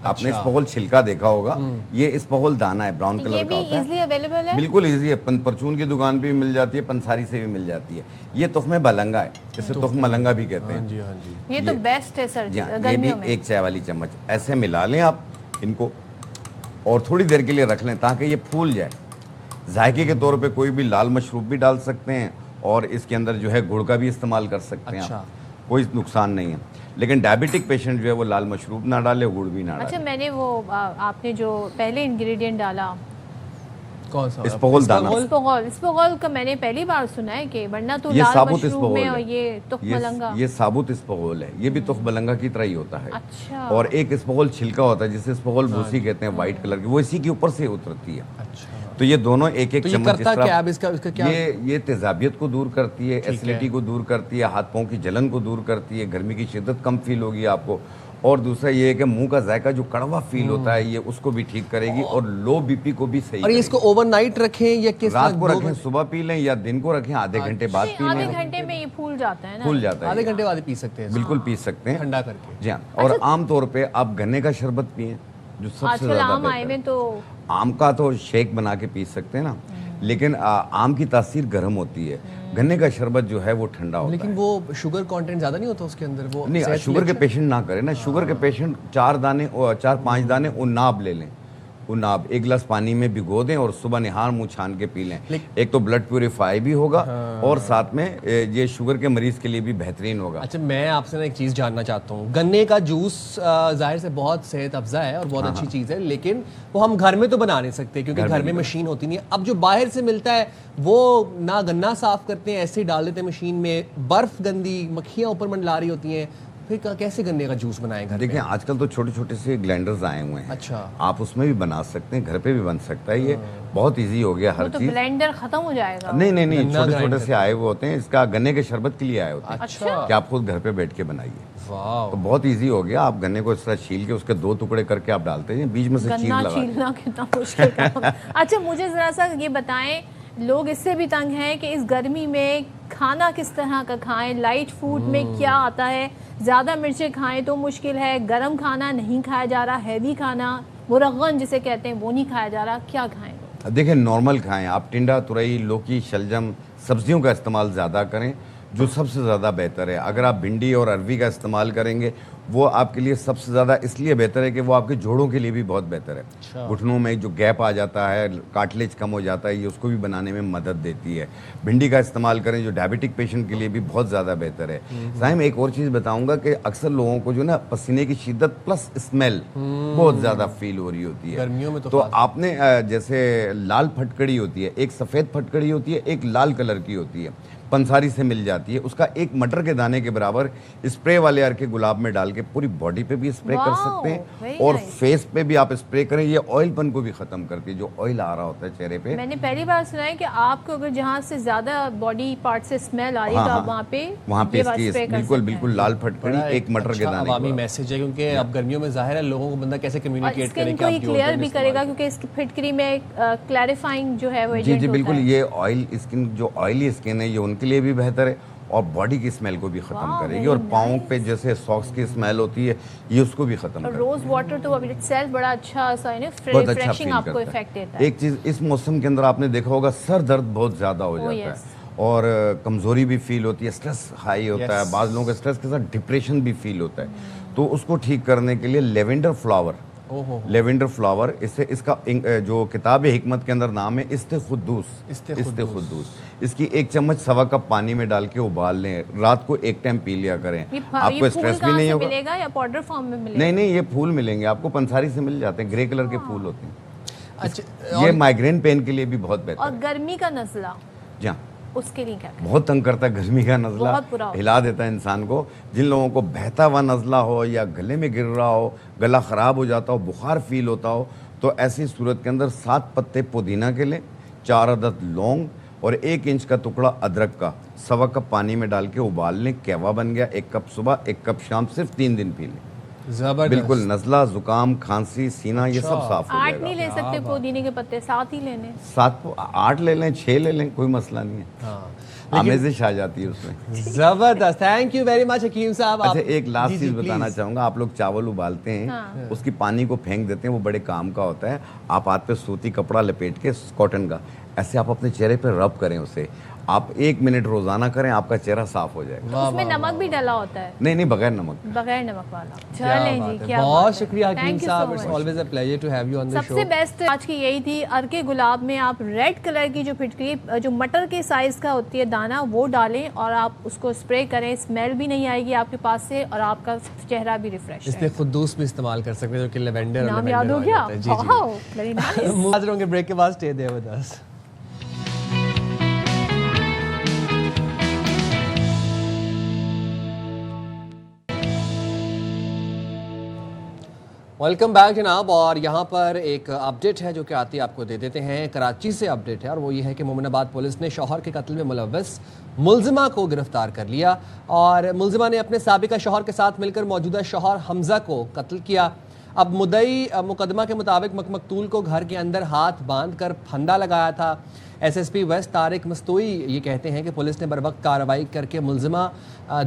آپ نے اسپغول چھلکا دیکھا ہوگا، یہ اسپغول دانہ ہے، براؤن کلر کا ہوتا ہے، بالکل ایزی ہے، پرچون کی دکان پہ بھی مل جاتی ہے، پنساری سے بھی مل جاتی ہے. یہ تخم بلنگا ہے، جسے تخم ملنگا بھی کہتے ہیں. یہ تو بیسٹ ہے سر گرمیوں میں. 1 چائے والی چمچ ایسے ملا لیں آپ ان کو اور تھوڑی دیر کے لیے رکھ لیں تاکہ یہ پھول جائے. ذائقے کے طور پہ کوئی بھی لال مشروب بھی ڈال سکتے ہیں اور اس کے اندر جو ہے گڑ کا بھی استعمال کر سکتے ہیں آپ، کوئی نقصان نہیں ہے. لیکن ڈائبٹک پیشنٹ جو ہے وہ لال مشروب نہ ڈالے، گڑ بھی نہ ڈالے. اچھا، میں نے وہ آپ نے جو پہلے انگریڈینٹ ڈالا کون سا؟ اسپغول دانہ. اسپغول کا میں نے پہلی بار سنا ہے کہ ورنہ تو لال مشروب میں اور یہ تخم ملنگا، یہ ثابت اسپغول ہے، یہ بھی تخم ملنگا کی طرح ہی ہوتا ہے. اچھا. اور ایک اسپغول چھلکا ہوتا ہے جسے اسپغول بھوسی کہتے ہیں، وائٹ کلر کی، وہ اسی کے اوپر سے اترتی ہے. تو یہ دونوں 1-1 چمچ اس طرح، یہ تیزابیت کو دور کرتی ہے، ایسیڈیٹی کو دور کرتی ہے، ہاتھ پاؤں کی جلن کو دور کرتی ہے، گرمی کی شدت کم فیل ہوگی آپ کو. اور دوسرا یہ ہے کہ منہ کا ذائقہ جو کڑوا فیل ہوتا ہے یہ اس کو بھی ٹھیک کرے گی اور لو بی پی کو بھی صحیح. اور اس کو اوور نائٹ رکھیں یا رات کو رکھیں، صبح پی لیں یا دن کو رکھیں، آدھے گھنٹے بعد پی لیں. آدھے گھنٹے میں یہ پھول جاتا ہے نا؟ پھول جاتا ہے، آدھے گھنٹے بعد پی سکتے ہیں، بالکل پی سکتے ہیں ٹھنڈا کر کے. جی ہاں. اور عام طور پہ آپ گنے کا شربت پئیں جو سب سے زیادہ بہتر ہے. تو آم کا تو شیک بنا کے پی سکتے ہیں نا، لیکن آم کی تاثیر گرم ہوتی ہے، گنے کا شربت جو ہے وہ ٹھنڈا ہوتا ہے. لیکن وہ شوگر کانٹینٹ زیادہ نہیں ہوتا اس کے اندر؟ وہ نہیں، شوگر کے پیشنٹ نہ کریں نا. شوگر کے پیشنٹ 4-5 دانے اناب لے لیں. اناب 1 گلاس پانی میں بھگو دیں اور صبح نہار منہ چھان کے پی لیں. ایک تو بلڈ پیوریفائی بھی ہوگا اور ساتھ میں یہ شوگر کے مریض کے لیے بھی بہترین ہوگا. اچھا، میں آپ سے ایک چیز جاننا چاہتا ہوں. گنے کا جوس ظاہر سے بہت صحت افزا ہے اور بہت اچھی چیز ہے، لیکن وہ ہم گھر میں تو بنا نہیں سکتے کیونکہ گھر میں مشین ہوتی نہیں ہے. اب جو باہر سے ملتا ہے وہ نہ گنا صاف کرتے ہیں، ایسے ہی ڈال دیتے ہیں مشین میں، برف گندی، مکھیاں اوپر منڈلا رہی ہوتی ہیں. پھر کیسے گنے کا جوس بنائیں گھر؟ دیکھیں آج کل تو چھوٹے چھوٹے سے گلینڈرز آئے ہوئے ہیں. اچھا، آپ اس میں بھی بنا سکتے ہیں، گھر پہ بھی بن سکتا ہے. یہ بہت ایزی ہو گیا ہر چیز. بلینڈر ختم ہو جائے گا؟ نہیں، چھوٹے چھوٹے سے آئے ہوئے ہوتے ہیں. اس کا گنے کے شربت کے لیے آئے ہوتے ہیں کہ آپ خود گھر پہ بیٹھ کے بنائیے. تو بہت ایزی ہو گیا. آپ گنے کو اس طرح چھیل کے اس کے 2 ٹکڑے کر کے آپ ڈالتے ہیں، بیچ میں سے چیز لگا. چھیلنا کتنا مشکل کام. اچھا، مجھے ذرا سا یہ بتائیں، لوگ اس سے بھی تنگ ہیں کہ اس گرمی میں کھانا کس طرح کا کھائیں, لائٹ فوڈ میں کیا آتا ہے, زیادہ مرچیں کھائیں تو مشکل ہے, گرم کھانا نہیں کھایا جا رہا, ہیوی کھانا مرغن جسے کہتے ہیں وہ نہیں کھایا جا رہا, کیا کھائیں؟ دیکھیں نارمل کھائیں آپ, ٹنڈا ترئی لوکی شلجم سبزیوں کا استعمال زیادہ کریں جو سب سے زیادہ بہتر ہے. اگر آپ بھنڈی اور اروی کا استعمال کریں گے وہ آپ کے لیے سب سے زیادہ اس لیے بہتر ہے کہ وہ آپ کے جوڑوں کے لیے بھی بہت بہتر ہے. گھٹنوں میں جو گیپ آ جاتا ہے, کارٹلیج کم ہو جاتا ہے, یہ اس کو بھی بنانے میں مدد دیتی ہے. بھنڈی کا استعمال کریں جو ڈائبٹک پیشنٹ کے لیے بھی بہت زیادہ بہتر ہے. صاحب ایک اور چیز بتاؤں گا کہ اکثر لوگوں کو جو نا پسینے کی شدت پلس اسمیل بہت زیادہ فیل ہو رہی ہوتی ہے گرمیوں میں, تو آپ نے جیسے لال پھٹکڑی ہوتی ہے, ایک سفید پھٹکڑی ہوتی ہے, ایک لال کلر کی ہوتی ہے, پنساری سے مل جاتی ہے, اس کا ایک مٹر کے دانے کے برابر اسپرے والے ارکے گلاب میں ڈال کے پوری باڈی پہ بھی اسپرے کر سکتے ہیں اور فیس پہ بھی آپ اسپرے کریں. یہ آئل پن کو بھی ختم کرتی ہے, جو آئل آ رہا ہوتا ہے چہرے پہ. میں نے پہلی بار سنا ہے کہ آپ کو اگر جہاں سے زیادہ باڈی پارٹ سے اسمیل آ رہی ہے تو آپ وہاں پہ بالکل بالکل لال پھٹکڑی ایک مٹر کے دانے. عوامی میسج ہے کیونکہ اب گرمیوں میں ظاہر ہے لوگوں کو بندہ کیسے کمیونیکیٹ کرے کہ آپ کلیئر بھی کرے گا کیونکہ اس کی پھٹکری میں کلیریفائنگ جو ہے وہ ایجنٹ جی بالکل. یہ آئل اسکن جو آئلی اسکن ہے یہ ان کے لیے بھی بہتر ہے اور باڈی کی اسمیل کو بھی ختم کرے گی, اور پاؤں پہ جیسے ساکس کی اسمیل ہوتی ہے یہ اس کو بھی ختم کرے گی. روز واٹر تو اٹ سیلف بڑا اچھا ریفریشنگ آپ کو ایفیکٹ دیتا ہے. ایک چیز اس موسم کے اندر آپ نے دیکھا ہوگا سر درد بہت زیادہ ہو جاتا ہے اور کمزوری بھی فیل ہوتی ہے, اسٹریس ہائی ہوتا ہے, بعض لوگوں کے اسٹریس کے ساتھ ڈپریشن بھی فیل ہوتا ہے. تو اس کو ٹھیک کرنے کے لیے لیونڈر فلاور اس کا جو کتاب حکمت کے اندر نام ہے استخدوس. اس کی 1 چمچ سوا کپ پانی میں ڈال کے ابال لیں, رات کو ایک ٹائم پی لیا کریں. آپ کو اسٹریس بھی نہیں ہوگا. ملے گا یا پاؤڈر فارم میں ملے گا؟ نہیں یہ پھول ملیں گے آپ کو, پنساری سے مل جاتے ہیں, گرے کلر کے پھول ہوتے ہیں. یہ مائگرین پین کے لیے بھی بہت بہتر ہے. اور گرمی کا نزلہ جی ہاں اس کے لیے کیا بہت تنگ کرتا ہے, گرمی کا نزلہ ہلا دیتا ہے انسان کو. جن لوگوں کو بہتا ہوا نزلہ ہو یا گلے میں گر رہا ہو, گلا خراب ہو جاتا ہو, بخار فیل ہوتا ہو, تو ایسی صورت کے اندر 7 پتے پودینہ کے لیں, 4 عدد لونگ اور 1 انچ کا ٹکڑا ادرک کا سوا کپ پانی میں ڈال کے ابال لیں. کہوا بن گیا, 1 کپ صبح 1 کپ شام, صرف 3 دن پی لیں. بالکل نزلہ, زکام, کھانسی, سینہ یہ سب صاف ہو جائے گا. 8 نہیں لے سکتے پودینے کے پتے, 7 ہی لینے. 8 لے لیں, 6 لے لیں, کوئی مسئلہ نہیں ہے. آمیزش آ جاتی ہے اس میں. زبردست, تھینک یو ویری مچ حکیم صاحب. اچھا ایک لاسٹ چیز بتانا چاہوں گا. آپ لوگ چاول ابالتے ہیں, اس کی پانی کو پھینک دیتے ہیں, وہ بڑے کام کا ہوتا ہے. آپ ہاتھ پہ سوتی کپڑا لپیٹ کے کاٹن کا ایسے آپ اپنے چہرے پہ رب کریں اسے, آپ 1 منٹ روزانہ کریں, آپ کا چہرہ صاف ہو جائے گا. اس میں نمک بھی ڈلا ہوتا ہے؟ نہیں بغیر نمک والا. چلیں جی, کیا بہت شکریہ Hakim sahab, it's always a pleasure to have you on the show. سب سے بیسٹ آج کی یہی تھی, ارکے گلاب میں آپ ریڈ کلر کی جو پھٹکری جو مٹر کے سائز کا ہوتی ہے دانہ وہ ڈالیں اور آپ اس کو اسپرے کریں, اسمیل بھی نہیں آئے گی آپ کے پاس سے اور آپ کا چہرہ بھی ریفریش. استخدوس بھی استعمال کر سکتے ہیں جو کہ لیونڈر نام یاد ہو گیا. حاضر ہوں گے بریک کے بعد, stay there with us. Welcome back جناب, اور یہاں پر ایک اپڈیٹ ہے جو کہ آتی آپ کو دے دیتے ہیں. کراچی سے اپڈیٹ ہے اور وہ یہ ہے کہ مومن آباد پولیس نے شوہر کے قتل میں ملوث ملزمہ کو گرفتار کر لیا, اور ملزمہ نے اپنے سابقہ شوہر کے ساتھ مل کر موجودہ شوہر حمزہ کو قتل کیا. اب مدعی مقدمہ کے مطابق مقتول کو گھر کے اندر ہاتھ باندھ کر پھندا لگایا تھا. S S P west Tariq Mastoi یہ کہتے ہیں کہ پولیس نے بروقت کارروائی کر کے ملزمہ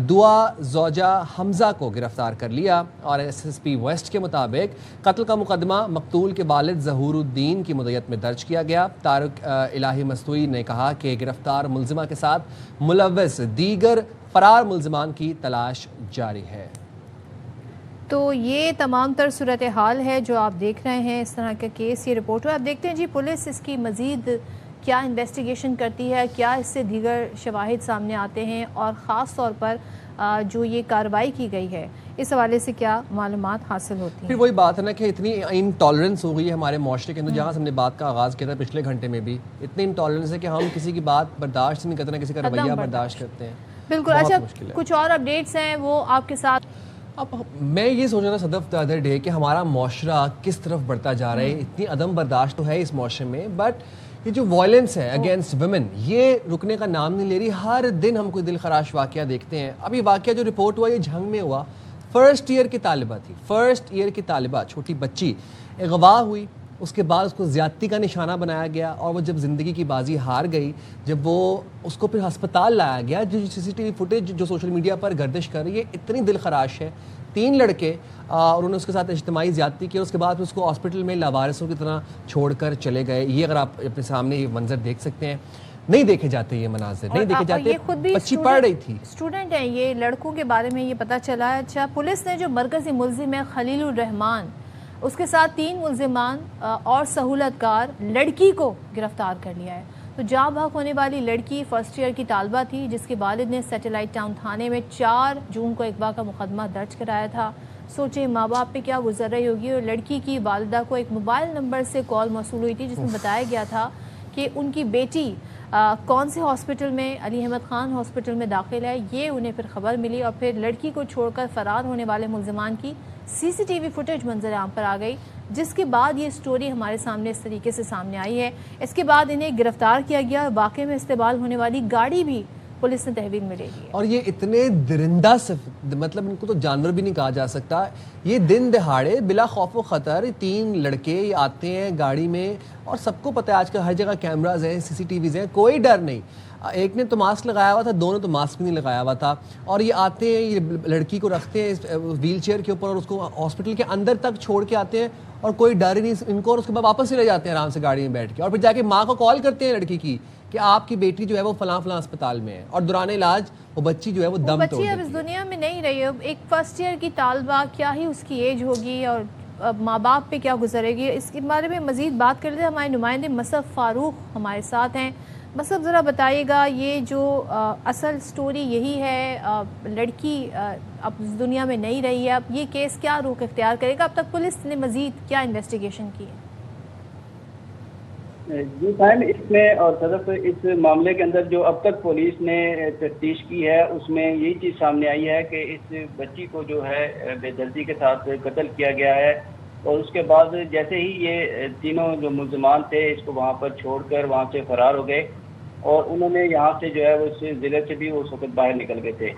دعا زوجہ حمزہ کو گرفتار کر لیا, اور ایس ایس پی ویسٹ کے مطابق قتل کا مقدمہ مقتول کے والد ظہور الدین کی مدعیت میں درج کیا گیا. طارق الہی مستوئی نے کہا کہ گرفتار ملزمہ کے ساتھ ملوث دیگر فرار ملزمان کی تلاش جاری ہے. تو یہ تمام تر صورتحال ہے جو آپ دیکھ رہے ہیں, اس طرح کا کیس, یہ رپورٹ ہوا. اب دیکھتے ہیں جی پولیس اس کی مزید کیا انویسٹیگیشن کرتی ہے, کیا اس سے دیگر شواہد سامنے آتے ہیں, اور خاص طور پر جو یہ کارروائی کی گئی ہے اس حوالے سے کیا معلومات حاصل ہوتی ہیں. پھر وہی بات ہے نا کہ اتنی انٹالرنس ہو گئی ہے ہمارے معاشرے کے اندر, جہاں سے ہم نے بات کا آغاز کیا تھا پچھلے گھنٹے میں بھی, اتنی انٹالرنس ہے کہ ہم کسی کی بات برداشت نہیں کرتے, نہ کسی کا رویہ برداشت کرتے ہیں. بالکل. اچھا کچھ اور اپڈیٹس ہیں وہ آپ کے ساتھ. اب میں یہ سوچ رہا صدف دا ادر ڈے کہ ہمارا معاشرہ کس طرف بڑھتا جا رہا ہے. اتنی عدم برداشت تو ہے اس معاشرے میں, بٹ یہ جو وائلنس ہے اگینسٹ ویمن یہ رکنے کا نام نہیں لے رہی. ہر دن ہم کوئی دل خراش واقعہ دیکھتے ہیں. اب یہ واقعہ جو رپورٹ ہوا یہ جھنگ میں ہوا. فرسٹ ایئر کی طالبہ تھی, فرسٹ ایئر کی طالبہ, چھوٹی بچی اغوا ہوئی, اس کے بعد اس کو زیادتی کا نشانہ بنایا گیا، اور وہ جب زندگی کی بازی ہار گئی، جب وہ اس کو پھر ہسپتال لایا گیا، جو CCTV فوٹیج جو سوشل میڈیا پر گردش کر رہی ہے اتنی دل خراش ہے. 3 لڑکے انہوں نے اس کے ساتھ اجتماعی زیادتی کی، اور اس کے بعد اس کو ہاسپٹل میں لاوارثوں کی طرح چھوڑ کر چلے گئے. یہ اگر آپ اپنے سامنے یہ منظر دیکھ سکتے ہیں، نہیں دیکھے جاتے یہ مناظر، نہیں دیکھے جاتے. بچی پڑھ رہی تھی، اسٹوڈنٹ ہیں یہ. لڑکوں کے بارے میں یہ پتا چلا ہے. اچھا، پولیس نے جو مرکزی ملزم ہے خلیل الرحمان، اس کے ساتھ 3 ملزمان اور سہولت کار لڑکی کو گرفتار کر لیا ہے. تو جاں بحق ہونے والی لڑکی فرسٹ ایئر کی طالبہ تھی، جس کے والد نے سیٹلائٹ ٹاؤن تھانے میں 4 جون کو اغوا کا مقدمہ درج کرایا تھا. سوچیں ماں باپ پہ کیا گزر رہی ہوگی. اور لڑکی کی والدہ کو ایک موبائل نمبر سے کال موصول ہوئی تھی جس میں بتایا گیا تھا کہ ان کی بیٹی کون سے ہاسپٹل میں، علی احمد خان ہاسپٹل میں داخل ہے. یہ انہیں پھر خبر ملی، اور پھر لڑکی کو چھوڑ کر فرار ہونے والے ملزمان کی CCTV فوٹیج منظر عام پر آ گئی، جس کے بعد یہ سٹوری ہمارے سامنے اس طریقے سے سامنے آئی ہے. اس کے بعد انہیں گرفتار کیا گیا، اور واقعے میں استعمال ہونے والی گاڑی بھی پولیس نے تحویل میں لے لی. اور یہ اتنے درندہ مطلب ان کو تو جانور بھی نہیں کہا جا سکتا. یہ دن دہاڑے بلا خوف و خطر 3 لڑکے آتے ہیں گاڑی میں، اور سب کو پتہ ہے آج کل ہر جگہ کیمراز ہیں، CCTVs ہیں، کوئی ڈر نہیں. ایک نے تو ماسک لگایا ہوا تھا، 2 نے تو ماسک نہیں لگایا ہوا تھا. اور یہ آتے ہیں، یہ لڑکی کو رکھتے ہیں ویل چیئر کے اوپر، اور اس کو ہاسپٹل کے اندر تک چھوڑ کے آتے ہیں، اور کوئی ڈر ہی نہیں ان کو. اور اس کے بعد واپس چلے جاتے ہیں آرام سے گاڑی میں بیٹھ کے، اور پھر جا کے ماں کو کال کرتے ہیں لڑکی کی کہ آپ کی بیٹی جو ہے وہ فلاں فلاں اسپتال میں ہے، اور دوران علاج وہ بچی جو ہے وہ دم توڑ بچی اب اس دنیا میں نہیں رہی ہے. ایک فرسٹ ایئر کی طالبہ، کیا ہی اس کی ایج ہوگی، اور ماں باپ پہ کیا گزرے گی. اس کے بارے میں مزید بات کر لیتے ہیں. ہمارے نمائندے مصعب فاروق ہمارے ساتھ ہیں. مصعب، ذرا بتائیے گا، یہ جو اصل سٹوری یہی ہے، لڑکی اب اس دنیا میں نہیں رہی ہے، اب یہ کیس کیا رخ اختیار کرے گا؟ اب تک پولیس نے مزید کیا انویسٹیگیشن کی ہے؟ جی فہم، اس میں اور صدف اس معاملے کے اندر جو اب تک پولیس نے تفتیش کی ہے، اس میں یہی چیز سامنے آئی ہے کہ اس بچی کو جو ہے بے دردی کے ساتھ قتل کیا گیا ہے. اور اس کے بعد جیسے ہی یہ تینوں جو ملزمان تھے اس کو وہاں پر چھوڑ کر وہاں سے فرار ہو گئے، اور انہوں نے یہاں سے جو ہے اس ضلع سے بھی اس وقت باہر نکل گئے تھے.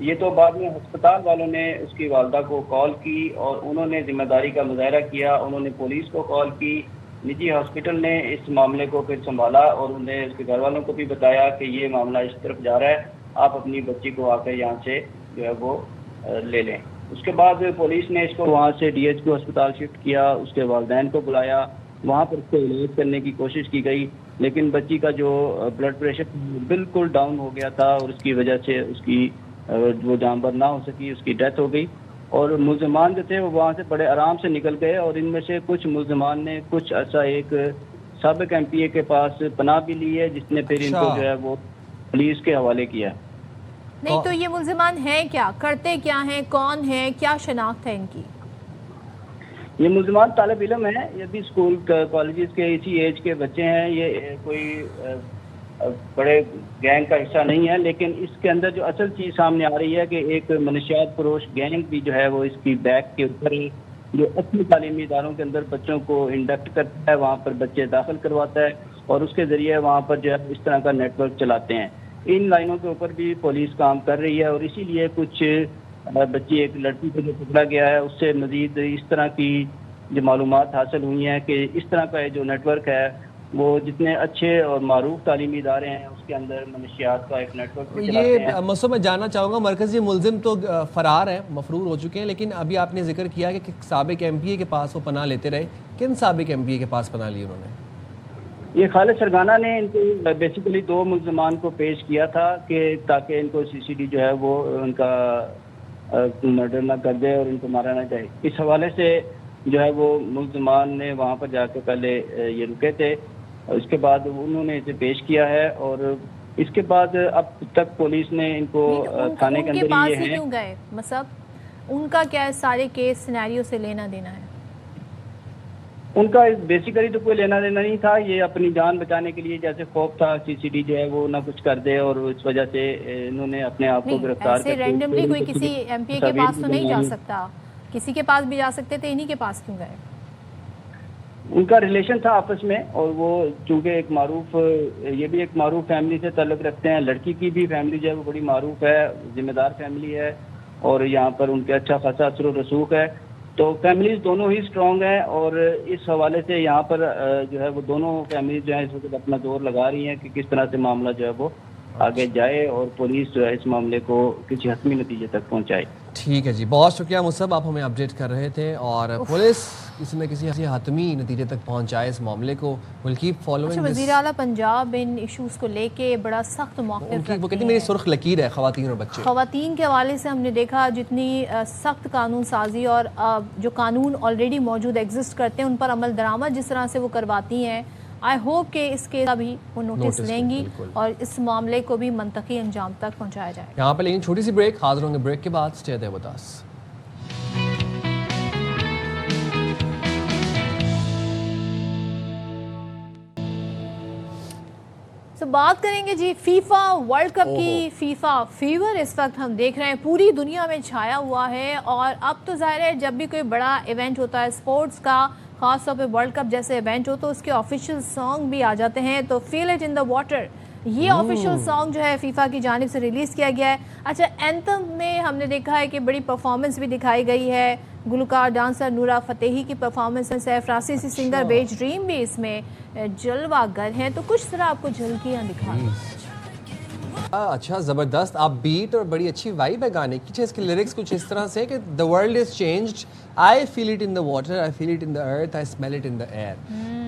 یہ تو بعد میں ہسپتال والوں نے اس کی والدہ کو کال کی، اور انہوں نے ذمہ داری کا مظاہرہ کیا. انہوں نے پولیس کو کال کی، نجی ہاسپٹل نے اس معاملے کو پھر سنبھالا، اور انہوں نے اس کے گھر والوں کو بھی بتایا کہ یہ معاملہ اس طرف جا رہا ہے، آپ اپنی بچی کو آ کر یہاں سے جو ہے وہ لے لیں. اس کے بعد پولیس نے اس کو وہاں سے DHQ ہسپتال شفٹ کیا، اس کے والدین کو بلایا، وہاں پر اس کو علاج کرنے کی کوشش کی گئی، لیکن بچی کا جو بلڈ پریشر بالکل ڈاؤن ہو گیا تھا، اور اس کی وجہ سے اس کی وہ جان بر نہ ہو سکی، اس کی ڈیتھ ہو گئی. اور ملزمان جو تھے وہ وہاں سے بڑے آرام سے نکل گئے، اور ان میں سے کچھ ملزمان نے کچھ عرصہ ایک سابق MPA کے پاس پناہ بھی لی ہے، جس نے پھر ان کو جو ہے وہ پولیس کے حوالے کیا. نہیں تو یہ ملزمان ہیں کیا، کرتے کیا ہیں، کون ہیں، کیا شناخت ہے ان کی؟ یہ ملزمان طالب علم ہیں، یہ بھی اسکول کالجز کے اسی ایج کے بچے ہیں. یہ کوئی بڑے گینگ کا حصہ نہیں ہے، لیکن اس کے اندر جو اصل چیز سامنے آ رہی ہے کہ ایک منشیات فروش گینگ بھی جو ہے وہ اس کی بیک کے اوپر جو اپنی تعلیمی اداروں کے اندر بچوں کو انڈکٹ کرتا ہے، وہاں پر بچے داخل کرواتا ہے، اور اس کے ذریعے وہاں پر جو ہے اس طرح کا نیٹ ورک چلاتے ہیں. ان لائنوں کے اوپر بھی پولیس کام کر رہی ہے، اور اسی لیے کچھ بچی، ایک لڑکی کو جو پکڑا گیا ہے، اس سے مزید اس طرح کی جو معلومات حاصل ہوئی ہیں کہ اس طرح کا جو نیٹ ورک ہے وہ جتنے اچھے اور معروف تعلیمی ادارے ہیں اس کے اندر منشیات کا ایک نیٹ ورک چلاتے ہیں. یہ مسئلہ میں جاننا چاہوں گا، مرکزی ملزم تو فرار ہیں، مفرور ہو چکے ہیں، لیکن ابھی آپ نے ذکر کیا کہ سابق MPA کے پاس وہ پناہ لیتے رہے. کن سابق MPA کے پاس پناہ لی انہوں نے؟ یہ خالد سرگانہ نے ان کو بیسیکلی 2 ملزمان کو پیش کیا تھا کہ تاکہ ان کو CCD جو ہے وہ ان کا مرڈر نہ کر دے اور ان کو مارا نہ جائے. اس حوالے سے جو ہے وہ ملزمان نے وہاں پر جا کے پہلے یہ رکے تھے، اس کے بعد انہوں نے اسے پیش کیا ہے، اور اس کے بعد اب تک پولیس نے ان کو تھانے کے اندر یہ ہیں. کیوں گئے مصعب؟ ان کا کیا سارے کیس سینیریو سے لینا دینا ہے؟ ان کا بیسیکلی تو کوئی لینا دینا نہیں تھا، یہ اپنی جان بچانے کے لیے جیسے خوف تھا CCD جو ہے وہ نہ کچھ کر دے، اور اس وجہ سے انہوں نے اپنے آپ کو گرفتار کر کے رینڈملی کوئی کسی MPA کے پاس تو نہیں جا سکتا، کسی کے پاس بھی جا سکتے تھے، انہی کے پاس کیوں گئے؟ ان کا ریلیشن تھا آپس میں، اور وہ چونکہ ایک معروف، یہ بھی ایک معروف فیملی سے تعلق رکھتے ہیں، لڑکی کی بھی فیملی جو ہے وہ بڑی معروف ہے، ذمہ دار فیملی ہے، اور یہاں پر ان کے اچھا خاصا اثر و رسوخ ہے. تو فیملیز دونوں ہی اسٹرانگ ہیں، اور اس حوالے سے یہاں پر جو ہے وہ دونوں فیملیز جو ہیں اس وقت اپنا زور لگا رہی ہیں کہ کس طرح سے معاملہ جو ہے وہ آگے جائے اور پولیس جو ہے اس معاملے کو کسی حتمی نتیجے تک پہنچائے. ٹھیک ہے جی، بہت شکریہ مصعب، آپ ہمیں اپڈیٹ کر رہے تھے، اور پولیس کسی نہ کسی حتمی نتیجے تک پہنچائے اس معاملے کو. وزیر اعلیٰ پنجاب ان ایشوز کو لے کے بڑا سخت موقف رکھتے ہیں. وہ کہتی میری سرخ لکیر ہے خواتین اور بچے. خواتین کے حوالے سے ہم نے دیکھا جتنی سخت قانون سازی اور جو قانون آلریڈی موجود ایگزسٹ کرتے ہیں ان پر عمل درآمد جس طرح سے وہ کرواتی ہیں، آئی ہوپ کہ اس کے بھی وہ نوٹس لیں گی اور اس معاملے کو بھی منطقی انجام تک پہنچایا جائے. یہاں پہ لیکن چھوٹی سی بریک، حاضر ہوں گے بریک کے بعد. Stay there with us. بات کریں گے جی فیفا ورلڈ کپ کی. فیفا فیور اس وقت ہم دیکھ رہے ہیں پوری دنیا میں چھایا ہوا ہے، اور اب تو ظاہر ہے جب بھی کوئی بڑا ایونٹ ہوتا ہے اسپورٹس کا، خاص طور پہ ورلڈ کپ جیسے ایونٹ ہو، تو اس کے آفیشیل سانگ بھی آ جاتے ہیں. تو feel it in the water یہ آفیشیل سانگ جو ہے فیفا کی جانب سے ریلیز کیا گیا ہے. اچھا، اینتھم میں ہم نے دیکھا ہے کہ بڑی پرفارمنس بھی دکھائی گئی ہے. گلوکار ڈانسر نورا فتحی کی پرفارمنس ہے، فرانسیسی سنگر بیج ڈریم بھی اس میں جلوہ گر ہیں. تو کچھ طرح آپ کو جھلکیاں دکھا رہی ہیں. اچھا، زبردست آپ بیٹ اور بڑی اچھی وائب ہے گانے کی. اس کے لیرکس کچھ اس طرح سے کہ the world is changed, I feel it in the water, I feel it in the earth, I smell it in the air.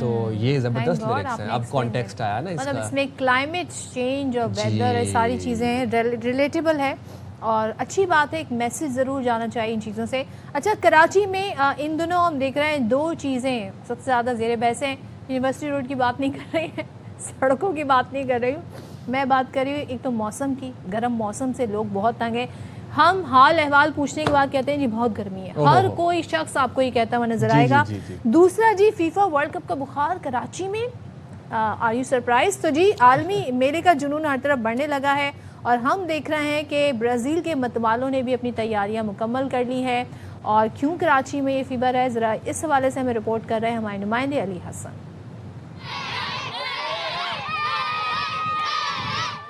تو یہ زبردست لیرکس ہیں. اب کانٹیکسٹ آیا نا اس کا، مطلب اس میں کلائمیٹ چینج اور ویدر ساری چیزیں ریلیٹیبل ہے، اور اچھی بات ہے. ایک میسج ضرور جانا چاہیے ان چیزوں سے. اچھا، کراچی میں ان دنوں ہم دیکھ رہے ہیں دو چیزیں سب سے زیادہ زیر بحث ہیں. یونیورسٹی روڈ کی بات نہیں کر رہی ہیں، سڑکوں کی بات نہیں کر رہی ہوں، میں بات کر رہی ہوں ایک تو موسم کی. گرم موسم سے لوگ بہت تنگ ہیں. ہم حال احوال پوچھنے کے بعد کہتے ہیں جی بہت گرمی ہے. ہر کوئی شخص آپ کو یہ کہتا ہوا نظر آئے گا. دوسرا جی فیفا ورلڈ کپ کا بخار کراچی میں. Are you surprise? تو جی عالمی میلے کا جنون ہر طرف بڑھنے لگا ہے، اور ہم دیکھ رہے ہیں کہ برازیل کے متوالوں نے بھی اپنی تیاریاں مکمل کر لی ہیں. اور کیوں کراچی میں یہ فیور ہے، ذرا اس حوالے سے ہمیں رپورٹ کر رہے ہیں ہمارے نمائندے علی حسن.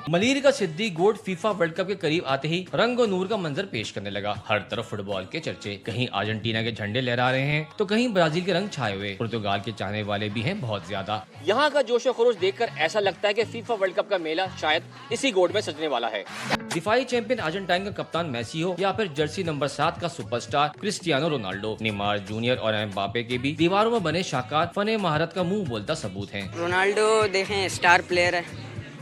ملیر کا صدی گوٹ فیفا ورلڈ کپ کے قریب آتے ہی رنگ و نور کا منظر پیش کرنے لگا. ہر طرف فٹ بال کے چرچے، کہیں ارجنٹینا کے جھنڈے لہرا رہے ہیں تو کہیں برازیل کے رنگ چھائے ہوئے. پرتگال کے چاہنے والے بھی ہیں بہت زیادہ. یہاں کا جوش و خروش دیکھ کر ایسا لگتا ہے کہ فیفا ورلڈ کپ کا میلہ شاید اسی گوٹ میں سجنے والا ہے. دفاعی چیمپئن ارجنٹائن کا کپتان میسی ہو یا پھر جرسی نمبر 7 کا super star Cristiano Ronaldo, Neymar junior اور امباپے کے بھی دیواروں میں بنے شاہکار فن مہارت کا منہ بولتا ثبوت ہیں. رونالڈو دیکھیں اسٹار پلیئر ہے،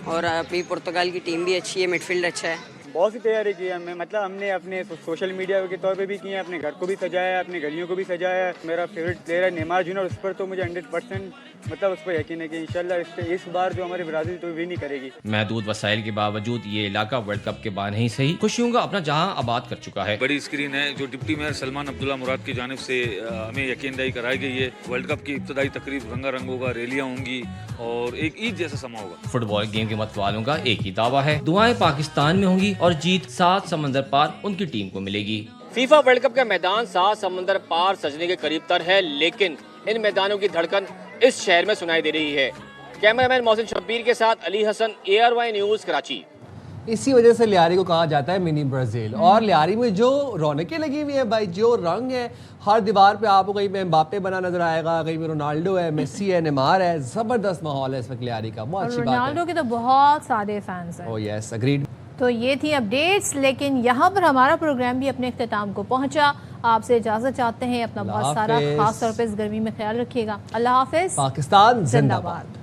اور ابھی پرتگال کی ٹیم بھی اچھی ہے، مڈ فیلڈ اچھا ہے. بہت سی تیاری کی ہے. مطلب ہم نے اپنے سوشل میڈیا کے طور پہ بھی کی ہے، اپنے گھر کو بھی سجایا ہے، اپنے گلیوں کو بھی سجایا ہے. میرا فیوریٹ پلیئر ہے نیمار جونیئر، اس پر تو مجھے 100% مطلب اس پر یقین ہے کہ انشاءاللہ اس بار جو ہماری برازیل تو ون ہی کرے گی. محدود وسائل کے باوجود یہ علاقہ ورلڈ کپ کے بعد ہی صحیح خوشیوں کا اپنا جہاں آباد کر چکا ہے. بڑی اسکرین ہے جو ڈپٹی میئر سلمان عبداللہ مراد کی جانب سے ہمیں یقین دہی کرائی گئی ہے. ورلڈ کپ کی ابتدائی تقریب رنگا رنگ ہوگا، ریلیاں ہوں گی اور ایک عید جیسا سما ہوگا. فٹ بال گیم کے متوالوں کا ایک ہی دعویٰ ہے، دعائیں پاکستان میں ہوں گی اور جیت 7 سمندر پار ان کی ٹیم کو ملے گی. فیفا ورلڈ کپ کا میدان 7 سمندر پار سجنے کے قریب تر ہے، لیکن ان میدانوں کی دھڑکن اس شہر میں سنائی دے رہی ہے. کیمرہ مین محسن شبیر کے ساتھ علی حسن، ARY نیوز کراچی. اسی وجہ سے لیاری کو کہا جاتا ہے منی برازیل. اور لیاری میں جو رونقیں لگی ہوئی ہیں بھائی، جو رنگ ہے، ہر دیوار پہ آپ کو کہیں پہ امباپے بنا نظر آئے گا، کہیں پہ رونالڈو ہے، میسی ہے، نیمار ہے. زبردست ماحول ہے اس وقت لیاری کا. بہت اچھی بات ہے. رونالڈو کے تو بہت سارے فینس ہیں. اوہ یس، اگریڈ. تو یہ تھی اپڈیٹس، لیکن یہاں پر ہمارا پروگرام بھی اپنے اختتام کو پہنچا. آپ سے اجازت چاہتے ہیں. اپنا بہت سارا خاص طور پہ اس گرمی میں خیال رکھیے گا. اللہ حافظ. پاکستان زندہ باد.